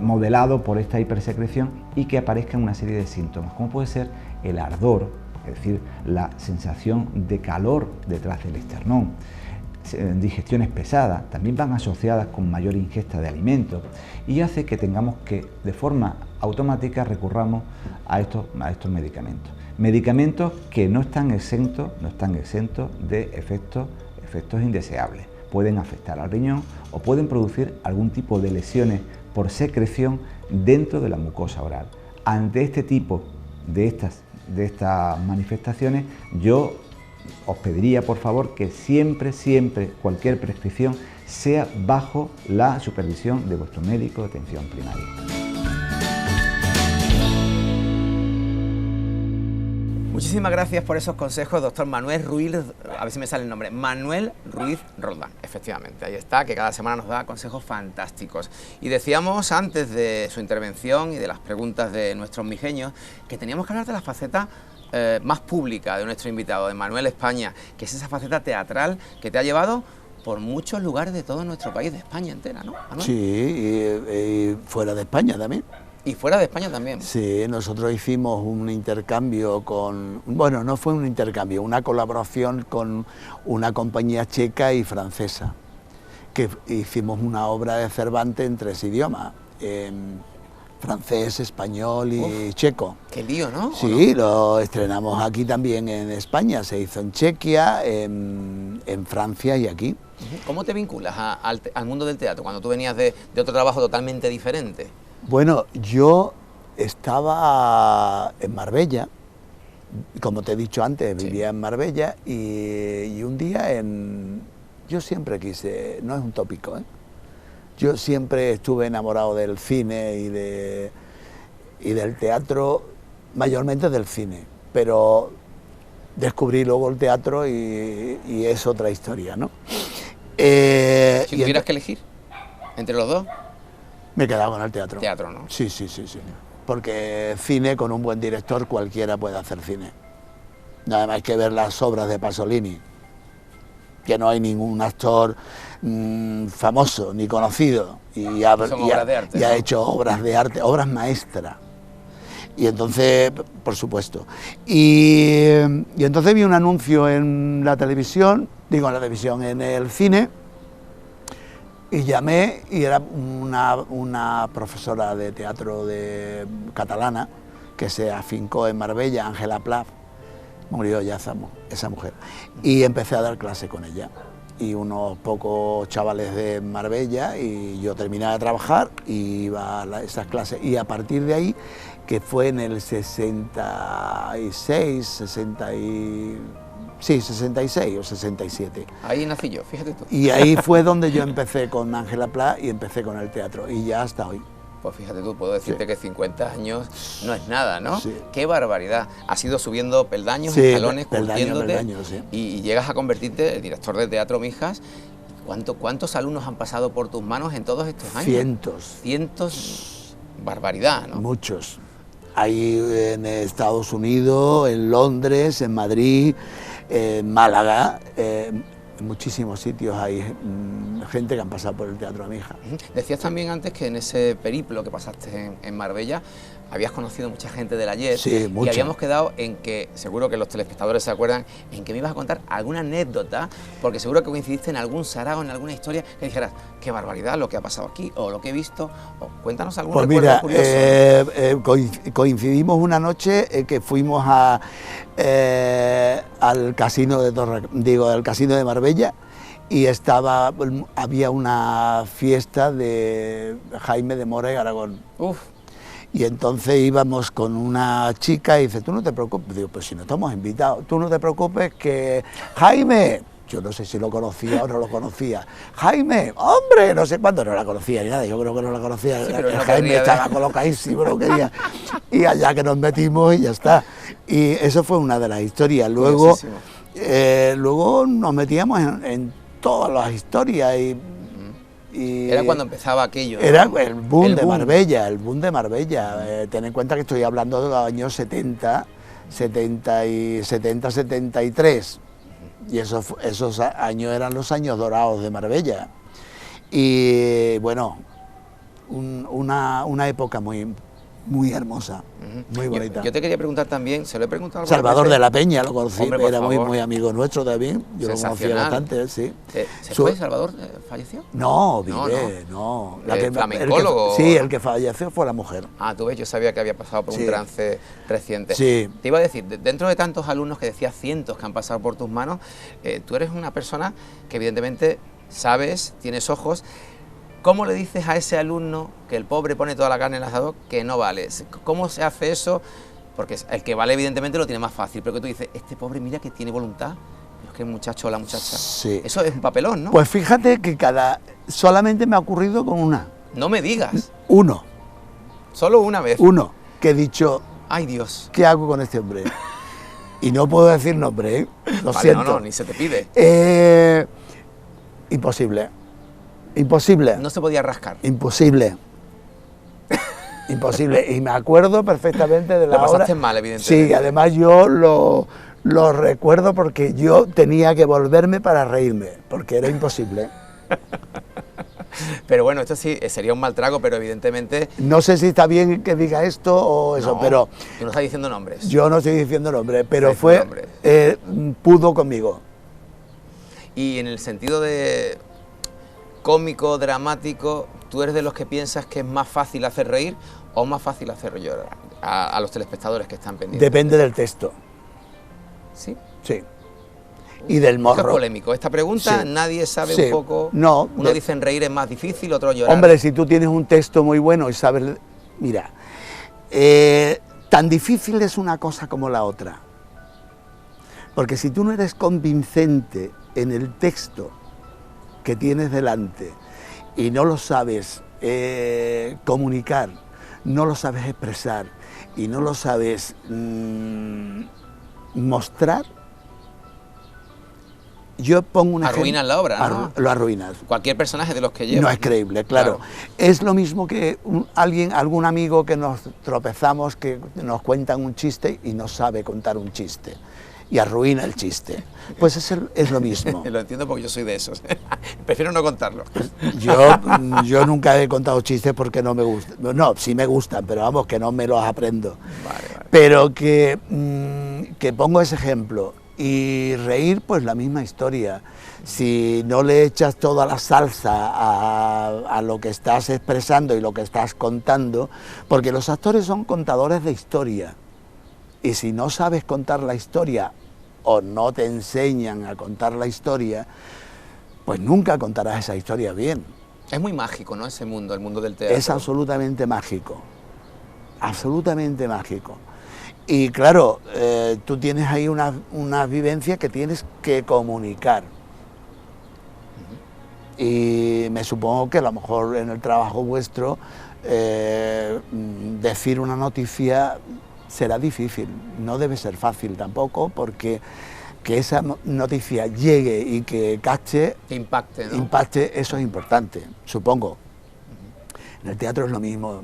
modelado por esta hipersecreción y que aparezcan una serie de síntomas, como puede ser el ardor, es decir, la sensación de calor detrás del esternón, digestiones pesadas, también van asociadas con mayor ingesta de alimentos y hace que tengamos que de forma automática recurramos a estos medicamentos. Medicamentos que no están exentos de efectos indeseables. Pueden afectar al riñón o pueden producir algún tipo de lesiones por secreción dentro de la mucosa oral. Ante este tipo de estas manifestaciones, yo os pediría por favor que siempre cualquier prescripción sea bajo la supervisión de vuestro médico de atención primaria. Muchísimas gracias por esos consejos, doctor Manuel Ruiz, a ver si me sale el nombre, Manuel Ruiz Roldán, efectivamente, ahí está, que cada semana nos da consejos fantásticos. Y decíamos antes de su intervención y de las preguntas de nuestros mijeños que teníamos que hablar de la faceta más pública de nuestro invitado, de Manuel España, que es esa faceta teatral que te ha llevado por muchos lugares de todo nuestro país, de España entera, ¿no, Manuel? Sí, y fuera de España también. Y fuera de España también. Sí, nosotros hicimos un intercambio bueno, no fue un intercambio, una colaboración con una compañía checa y francesa, que hicimos una obra de Cervantes en 3 idiomas, francés, español y checo. Qué lío, ¿no? Sí, lo estrenamos aquí también en España, se hizo en Chequia, en Francia y aquí. ¿Cómo te vinculas al mundo del teatro cuando tú venías de otro trabajo totalmente diferente? Bueno, yo estaba en Marbella, como te he dicho antes, vivía en Marbella y un día yo siempre quise, no es un tópico, yo siempre estuve enamorado del cine y del teatro, mayormente del cine, pero descubrí luego el teatro y es otra historia, ¿no? Si tuvieras que elegir entre los dos. Me he quedado con el teatro. Teatro, ¿no? Sí. Porque cine, con un buen director, cualquiera puede hacer cine. Nada más hay que ver las obras de Pasolini, que no hay ningún actor famoso ni conocido. Y ha hecho obras de arte, obras maestras. Y entonces, por supuesto. Y entonces vi un anuncio en la televisión, en el cine, y llamé y era una profesora de teatro catalana que se afincó en Marbella, Ángela Pla, murió ya esa mujer, y empecé a dar clase con ella. Y unos pocos chavales de Marbella, y yo terminaba de trabajar y iba a esas clases. Y a partir de ahí, que fue en el 66 o 67. Ahí nací yo, fíjate tú. Y ahí fue donde yo empecé con Ángela Pla y empecé con el teatro, y ya hasta hoy. Pues fíjate tú, puedo decirte que 50 años no es nada, ¿no? Sí. ¡Qué barbaridad! Has ido subiendo peldaños, sí, escalones, peldaños, sí. y llegas a convertirte en director de teatro Mijas. ¿Cuántos alumnos han pasado por tus manos en todos estos años? Cientos, barbaridad, ¿no? Muchos. Hay en Estados Unidos, en Londres, en Madrid, en Málaga, en muchísimos sitios hay gente que han pasado por el Teatro Mijas. Decías también antes que en ese periplo que pasaste en Marbella habías conocido mucha gente del ayer. Sí, mucha. Y habíamos quedado en que, seguro que los telespectadores se acuerdan, en que me ibas a contar alguna anécdota, porque seguro que coincidiste en algún sarao, en alguna historia, que dijeras, qué barbaridad lo que ha pasado aquí, o lo que he visto, o cuéntanos algún recuerdo curioso. Coincidimos una noche que fuimos al casino del casino de Marbella, y había una fiesta de Jaime de Mora y Aragón. Uf. Y entonces íbamos con una chica y dice, tú no te preocupes. Digo, pues si no estamos invitados, tú no te preocupes que Jaime, yo no sé si lo conocía o no lo conocía, Jaime, hombre, no sé cuándo, no la conocía ni nada, yo creo que no la conocía, sí, pero Jaime estaba colocadísimo, no quería, y allá que nos metimos y ya está. Y eso fue una de las historias. Luego nos metíamos en todas las historias y era cuando empezaba aquello, ¿no? Era el boom de Marbella, ten en cuenta que estoy hablando de los años 73, y esos años eran los años dorados de Marbella. Y bueno, una época muy, muy hermosa, muy bonita. Yo te quería preguntar también, se lo he preguntado algunas Salvador veces. de la Peña, lo conocí, Hombre, por era muy, favor. muy amigo nuestro también, yo lo conocía Sensacional. bastante, sí. ¿Se fue Salvador? ¿Falleció? No, No, vive, no. ¿Flamencólogo? Sí, el que falleció fue la mujer. Ah, tú ves, yo sabía que había pasado por Sí. un trance reciente. Sí. Te iba a decir, dentro de tantos alumnos que decías cientos que han pasado por tus manos, tú eres una persona que evidentemente sabes, tienes ojos. ¿Cómo le dices a ese alumno que el pobre pone toda la carne en el asador que no vale? ¿Cómo se hace eso? Porque el que vale evidentemente lo tiene más fácil, pero que tú dices, este pobre mira que tiene voluntad, pero es que el muchacho o la muchacha. Sí. Eso es un papelón, ¿no? Pues fíjate que solamente me ha ocurrido con No me digas, uno, solo una vez. que he dicho, Ay, Dios. ¿qué hago con este hombre? Y no puedo decir nombre, ¿eh? Lo Vale, siento. no, ni se te pide. Imposible. Imposible. No se podía rascar. Imposible. Imposible. Y me acuerdo perfectamente de la Lo pasaste hora. mal, evidentemente. Sí, además yo lo recuerdo porque yo tenía que volverme para reírme, porque era imposible. Pero bueno, esto sí sería un mal trago, pero evidentemente. No sé si está bien que diga esto o eso, No, pero tú no estás diciendo nombres. yo no estoy diciendo nombre, pero Estoy fue, diciendo pudo conmigo. Y en el sentido de cómico, dramático, ¿tú eres de los que piensas que es más fácil hacer reír o más fácil hacer llorar a los telespectadores que están pendientes? Depende del texto, ¿Sí? sí. Y del Esto es morro. polémico. Esta pregunta Sí. nadie sabe Sí. un poco. No, Uno dice en reír es más difícil, otro llorar. Hombre, si tú tienes un texto muy bueno y sabes... Mira, tan difícil es una cosa como la otra. Porque si tú no eres convincente en el texto que tienes delante y no lo sabes comunicar, no lo sabes expresar y no lo sabes mostrar, yo pongo un ejemplo... Arruinas la obra, ¿no? Lo arruinas. Cualquier personaje de los que lleva. No es creíble, claro. Es lo mismo que algún amigo que nos tropezamos, que nos cuentan un chiste y no sabe contar un chiste y arruina el chiste. Pues es lo mismo. Lo entiendo porque yo soy de esos. Prefiero no contarlo. Yo nunca he contado chistes porque no me gustan. No, sí me gustan, pero vamos, que no me los aprendo. Vale. Pero que pongo ese ejemplo. Y reír, pues la misma historia. Si no le echas toda la salsa a lo que estás expresando y lo que estás contando, porque los actores son contadores de historia. Y si no sabes contar la historia o no te enseñan a contar la historia, pues nunca contarás esa historia bien. Es muy mágico, ¿no? Ese mundo, el mundo del teatro. Es absolutamente mágico. Absolutamente mágico. Y claro, tú tienes ahí una vivencia que tienes que comunicar. Y me supongo que a lo mejor en el trabajo vuestro decir una noticia será difícil. No debe ser fácil tampoco, porque que esa noticia llegue y que capte, Que impacte, ¿no? impacte, eso es importante, supongo. En el teatro es lo mismo.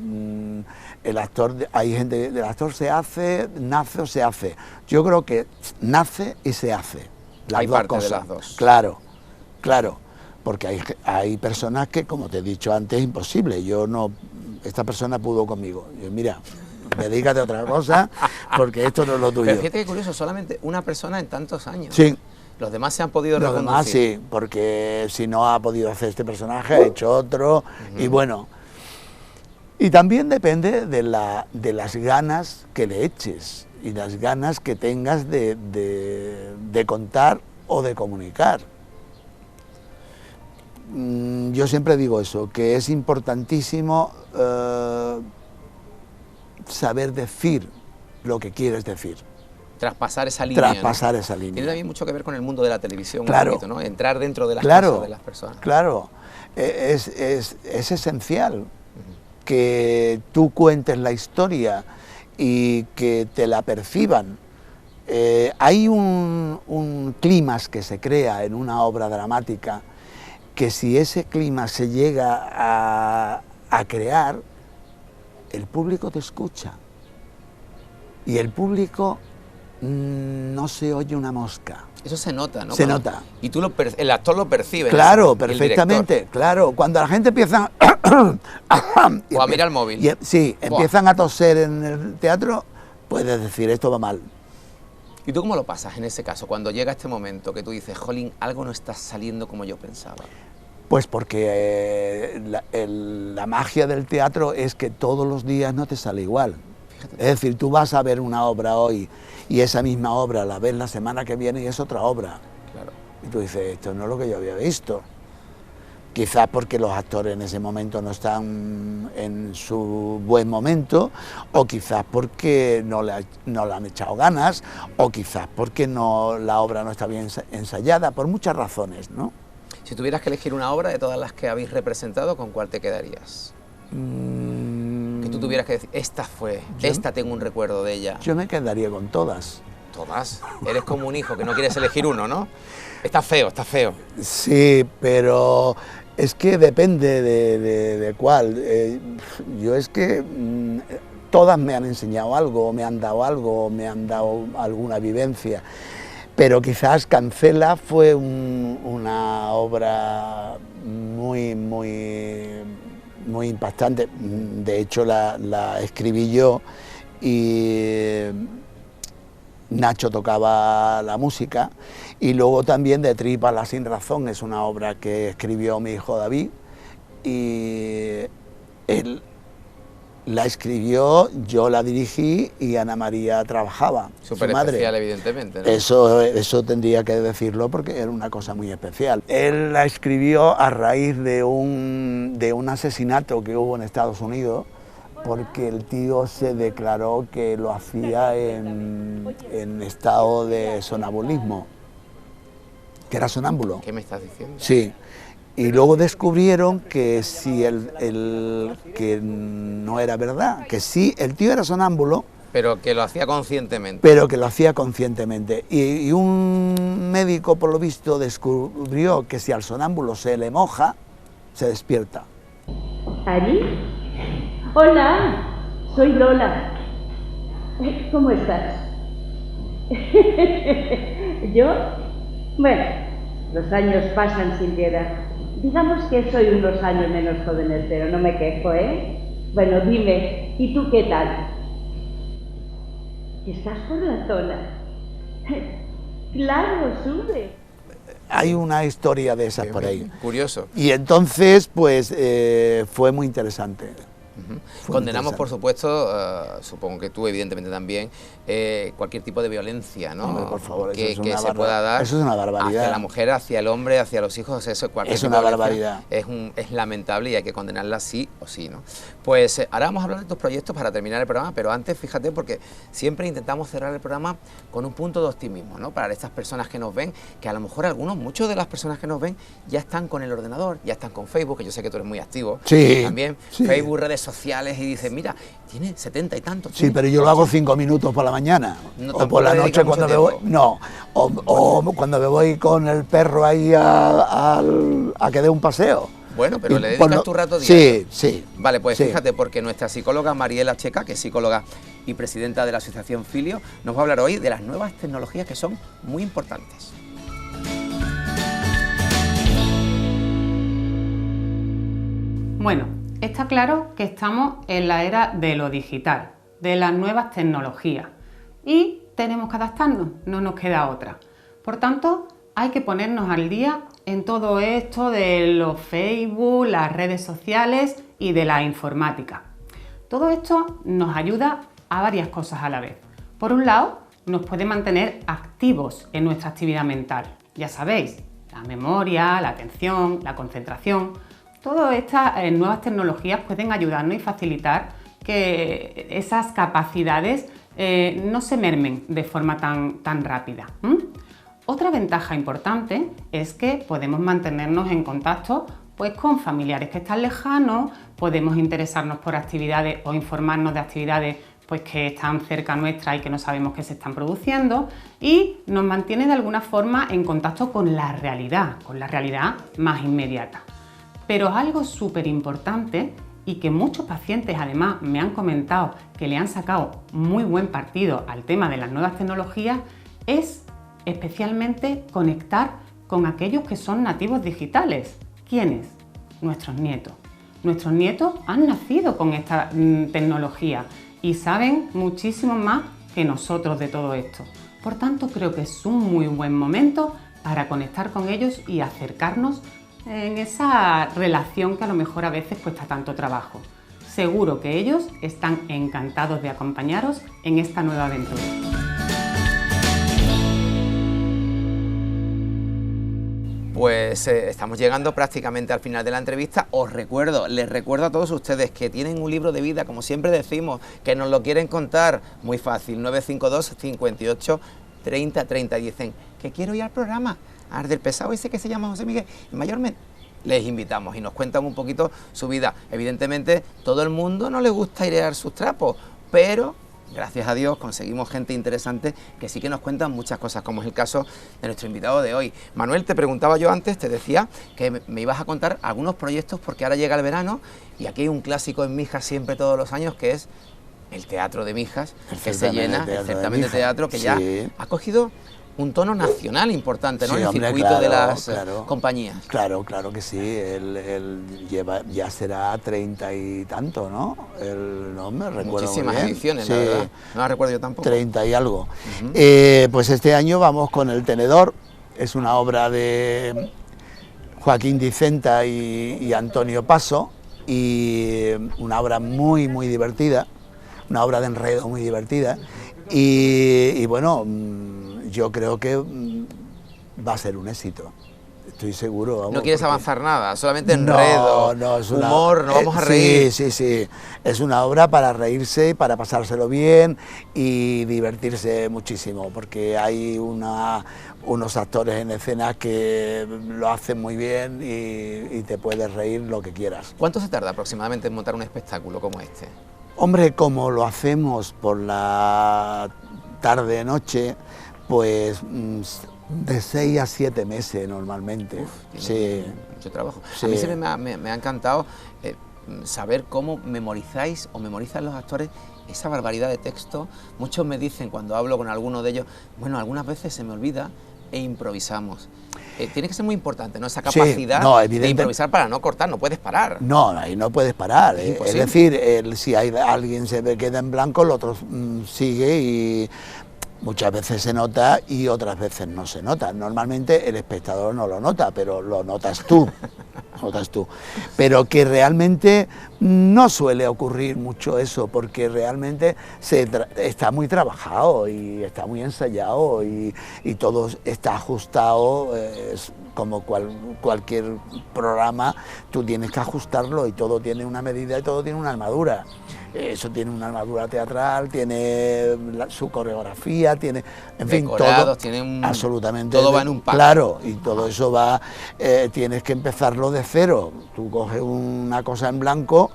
El actor, hay gente, el actor se hace, nace o se hace. Yo creo que nace y se hace. Las Hay dos parte de cosas. las dos. Claro, claro. Porque hay personas que, como te he dicho antes, es imposible. Esta persona pudo conmigo. Yo, mira, dedícate a otra cosa, porque esto no es lo tuyo. Pero fíjate que curioso, solamente una persona en tantos años. Sí. Los demás se han podido Los reconducir. demás sí, porque si no ha podido hacer este personaje, ha hecho otro, y bueno. Y también depende de las ganas que le eches y las ganas que tengas de contar o de comunicar. Yo siempre digo eso, que es importantísimo saber decir lo que quieres decir. Traspasar esa línea. Traspasar ¿no? esa línea. Tiene también mucho que ver con el mundo de la televisión, Claro. un poquito, ¿no? Entrar dentro de las Claro, casas de las personas. claro. Es esencial que tú cuentes la historia y que te la perciban. Hay un clímax que se crea en una obra dramática que si ese clima se llega a crear, el público te escucha. Y el público no se oye una mosca. Eso se nota, ¿no? Se nota. Y tú el actor lo percibe. Claro, el perfectamente, director. claro. Cuando la gente empieza... O a mirar el móvil. Sí, Buah. empiezan a toser en el teatro, puedes decir, esto va mal. ¿Y tú cómo lo pasas en ese caso? Cuando llega este momento que tú dices, jolín, algo no está saliendo como yo pensaba. Pues porque la magia del teatro es que todos los días no te sale igual. Fíjate. Es decir, tú vas a ver una obra hoy y esa misma obra la ves la semana que viene y es otra obra. Claro. Y tú dices, esto no es lo que yo había visto. Quizás porque los actores en ese momento no están en su buen momento, o quizás porque no le han echado ganas, o quizás porque la obra no está bien ensayada, por muchas razones, ¿no? Si tuvieras que elegir una obra de todas las que habéis representado, ¿con cuál te quedarías? Que tú tuvieras que decir, esta tengo un recuerdo de ella. Yo me quedaría con todas. Todas. Eres como un hijo que no quieres elegir uno, ¿no? Está feo, está feo. Sí, pero es que depende de cuál. Yo es que todas me han enseñado algo, me han dado algo, me han dado alguna vivencia. Pero quizás Cancela fue una obra muy impactante. De hecho, la escribí yo y Nacho tocaba la música. Y luego también De tripa la sin razón, es una obra que escribió mi hijo David. Y él la escribió, yo la dirigí y Ana María trabajaba, Súper su madre. especial, evidentemente, ¿no? Eso tendría que decirlo porque era una cosa muy especial. Él la escribió a raíz de un asesinato que hubo en Estados Unidos, porque el tío se declaró que lo hacía en estado de sonambulismo, que era sonámbulo. ¿Qué me estás diciendo? Sí. Y luego descubrieron que que no era verdad, que sí, el tío era sonámbulo, Pero que lo hacía conscientemente. pero que lo hacía conscientemente. Y un médico, por lo visto, descubrió que si al sonámbulo se le moja, se despierta. ¿Ari? Hola, soy Lola. ¿Cómo estás? ¿Yo? Bueno, los años pasan sin piedad. Digamos que soy unos años menos joven, pero no me quejo, ¿eh? Bueno, dime, ¿y tú qué tal? ¿Estás por la zona? Claro, sube. Hay una historia de esas por ahí. Curioso. Y entonces, pues, fue muy interesante. Fue Condenamos, interesante. por supuesto, supongo que tú, evidentemente también, cualquier tipo de violencia, ¿no? Hombre, por favor, eso que, es que una se pueda dar eso es una barbaridad. hacia la mujer, hacia el hombre, hacia los hijos, eso, cualquier Es tipo una de violencia barbaridad. es lamentable y hay que condenarla sí o sí, ¿no? Pues ahora vamos a hablar de tus proyectos para terminar el programa, pero antes, fíjate, porque siempre intentamos cerrar el programa con un punto de optimismo, ¿no? Para estas personas que nos ven, que a lo mejor muchos de las personas que nos ven ya están con el ordenador, ya están con Facebook, que yo sé que tú eres muy activo. Sí, También sí. Facebook, redes sociales, y dices, mira, tiene 70 y tantos. Sí, tiene pero yo lo hago 5 minutos por la mañana, No, o tampoco por la le noche dedicas cuando me mucho voy, no, o cuando me voy con el perro ahí a que dé un paseo. Bueno, pero Y le por dedicas lo- tu rato diario. Sí, sí. Vale, pues sí. fíjate, porque nuestra psicóloga Mariela Checa, que es psicóloga y presidenta de la asociación Filio, nos va a hablar hoy de las nuevas tecnologías que son muy importantes. Bueno, está claro que estamos en la era de lo digital, de las nuevas tecnologías y tenemos que adaptarnos, no nos queda otra. Por tanto, hay que ponernos al día en todo esto de los Facebook, las redes sociales y de la informática. Todo esto nos ayuda a varias cosas a la vez. Por un lado, nos puede mantener activos en nuestra actividad mental. Ya sabéis, la memoria, la atención, la concentración. Todas estas nuevas tecnologías pueden ayudarnos y facilitar que esas capacidades no se mermen de forma tan rápida. Otra ventaja importante es que podemos mantenernos en contacto pues, con familiares que están lejanos, podemos interesarnos por actividades o informarnos de actividades pues, que están cerca nuestra y que no sabemos que se están produciendo, y nos mantiene de alguna forma en contacto con la realidad más inmediata. Pero algo súper importante y que muchos pacientes además me han comentado que le han sacado muy buen partido al tema de las nuevas tecnologías, es especialmente conectar con aquellos que son nativos digitales. ¿Quiénes? Nuestros nietos. Nuestros nietos han nacido con esta tecnología y saben muchísimo más que nosotros de todo esto. Por tanto, creo que es un muy buen momento para conectar con ellos y acercarnos en esa relación que a lo mejor a veces cuesta tanto trabajo. Seguro que ellos están encantados de acompañaros en esta nueva aventura. Pues estamos llegando prácticamente al final de la entrevista. Les recuerdo a todos ustedes que tienen un libro de vida, como siempre decimos, que nos lo quieren contar. Muy fácil, 952 58 30 30. Dicen que quiero ir al programa, al del pesado ese que se llama José Miguel. Mayormente les invitamos y nos cuentan un poquito su vida. Evidentemente, todo el mundo no le gusta airear sus trapos, pero gracias a Dios conseguimos gente interesante que sí que nos cuentan muchas cosas, como es el caso de nuestro invitado de hoy. Manuel, te preguntaba yo antes, te decía que me ibas a contar algunos proyectos porque ahora llega el verano y aquí hay un clásico en Mijas siempre todos los años que es el Teatro de Mijas, que se llena, el certamen de teatro que ya ha cogido un tono nacional importante, ¿no? Sí, en el hombre, circuito de claro, las compañías. Claro que sí, él lleva, ya será 30 y tanto, ¿no? No me recuerdo. Muchísimas bien. ediciones, sí, la verdad. No las recuerdo yo tampoco. 30 y algo. Pues este año vamos con El Tenedor, es una obra de Joaquín Dicenta y Antonio Paso, y una obra muy divertida, una obra de enredo muy divertida, y bueno, yo creo que va a ser un éxito, estoy seguro. Vamos, no quieres avanzar nada, solamente enredo, no, es humor, nos vamos a reír. Sí, es una obra para reírse, para pasárselo bien y divertirse muchísimo, porque hay unos actores en escena que lo hacen muy bien y te puedes reír lo que quieras. ¿Cuánto se tarda aproximadamente en montar un espectáculo como este? Hombre, como lo hacemos por la tarde-noche, pues de 6 a 7 meses normalmente. Sí. Mucho trabajo. Sí. A mí siempre me ha encantado saber cómo memorizáis o memorizan los actores esa barbaridad de texto. Muchos me dicen cuando hablo con alguno de ellos, bueno, algunas veces se me olvida e improvisamos. Tiene que ser muy importante, ¿no? Esa capacidad de improvisar para no cortar, no puedes parar. No, ahí no puedes parar. Es decir, si alguien se queda en blanco, el otro sigue y muchas veces se nota y otras veces no se nota. Normalmente el espectador no lo nota, pero lo notas tú. Pero que realmente no suele ocurrir mucho eso, porque realmente está muy trabajado y está muy ensayado y todo está ajustado, como cualquier programa, tú tienes que ajustarlo y todo tiene una medida y todo tiene una armadura. Eso tiene una armadura teatral, tiene su coreografía, tiene, en fin, todo, absolutamente, todo va en un pack. Claro, y todo eso va, tienes que empezarlo de cero. Tú coges una cosa en blanco,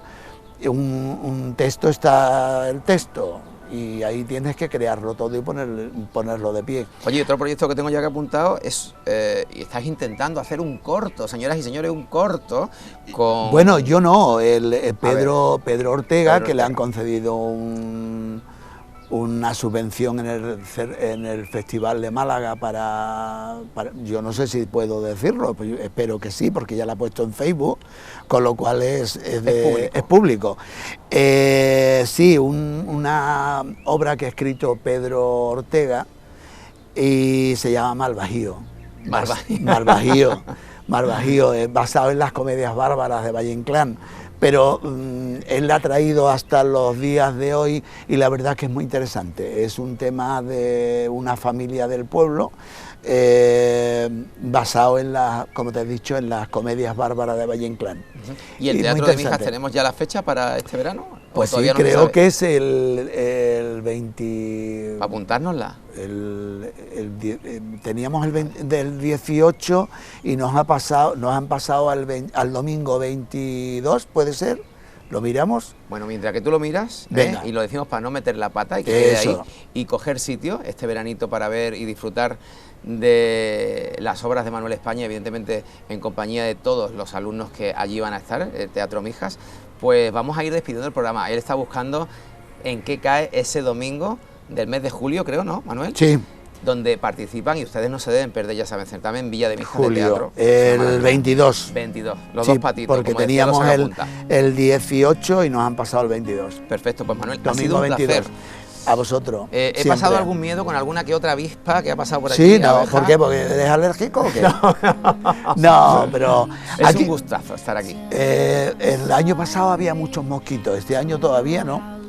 un texto, está el texto, y ahí tienes que crearlo todo y ponerlo de pie. Oye, otro proyecto que tengo ya que apuntado es, y estás intentando hacer un corto, señoras y señores, un corto con... Bueno, yo no, Pedro Ortega, que le han concedido una subvención en el Festival de Málaga para yo no sé si puedo decirlo, pues espero que sí, porque ya la ha puesto en Facebook, con lo cual es público. Sí, una obra que ha escrito Pedro Ortega y se llama Malvajío. Malvajío, basado en las comedias bárbaras de Valle Inclán. Pero él la ha traído hasta los días de hoy y la verdad que es muy interesante. Es un tema de una familia del pueblo, basado en como te he dicho, en las comedias bárbaras de Valle Inclán. ¿Y el Teatro de Mijas tenemos ya la fecha para este verano? Pues sí, creo que es el 20... ¿Para apuntárnosla? Teníamos del 18 y nos han pasado al domingo 22, ¿puede ser? ¿Lo miramos? Bueno, mientras que tú lo miras, Venga. y lo decimos para no meter la pata y que quede ahí, Eso. y coger sitio este veranito para ver y disfrutar de las obras de Manuel España, evidentemente en compañía de todos los alumnos que allí van a estar, el Teatro Mijas, pues vamos a ir despidiendo el programa. Él está buscando en qué cae ese domingo del mes de julio, creo, ¿no, Manuel? Sí. Donde participan, y ustedes no se deben perder, ya saben, certamen Villa de Mijas de Julio, Teatro. el 22. 22, los Sí, dos patitos, porque como decía teníamos los Sacapunta. el 18 y nos han pasado el 22. Perfecto, pues Manuel, ha Domingo sido un 22. placer. A vosotros. He siempre. pasado algún miedo con alguna que otra avispa que ha pasado por aquí. Sí, no, abeja. ¿por qué? ¿Porque eres alérgico o qué? No, pero Es aquí, un gustazo estar aquí. el año pasado había muchos mosquitos, este año todavía no.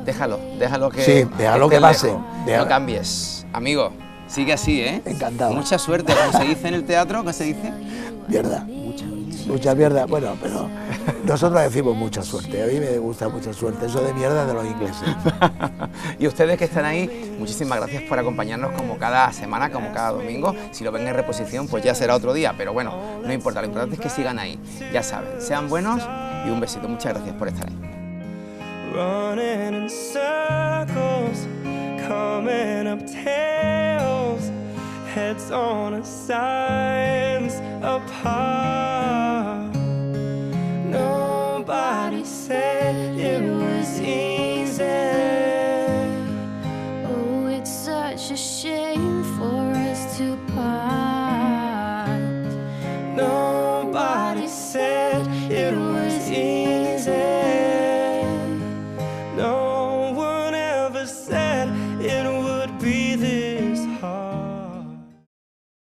Déjalo que... Sí, déjalo esté que pase, lejos. déjalo. No cambies. Amigo, sigue así, ¿eh? Encantado. Mucha suerte, como se dice en el teatro, ¿qué se dice? Mierda. Mucha mierda. Bueno, pero nosotros decimos mucha suerte. A mí me gusta mucha suerte. Eso de mierda de los ingleses. Y ustedes que están ahí, muchísimas gracias por acompañarnos como cada semana, como cada domingo. Si lo ven en reposición, pues ya será otro día, pero bueno, no importa, lo importante es que sigan ahí. Ya saben, sean buenos y un besito. Muchas gracias por estar ahí. Running in circles, coming up tails, heads on a signs apart. Nobody said it was easy. Oh, it's such a shame for us to part. Nobody said it was easy. No one ever said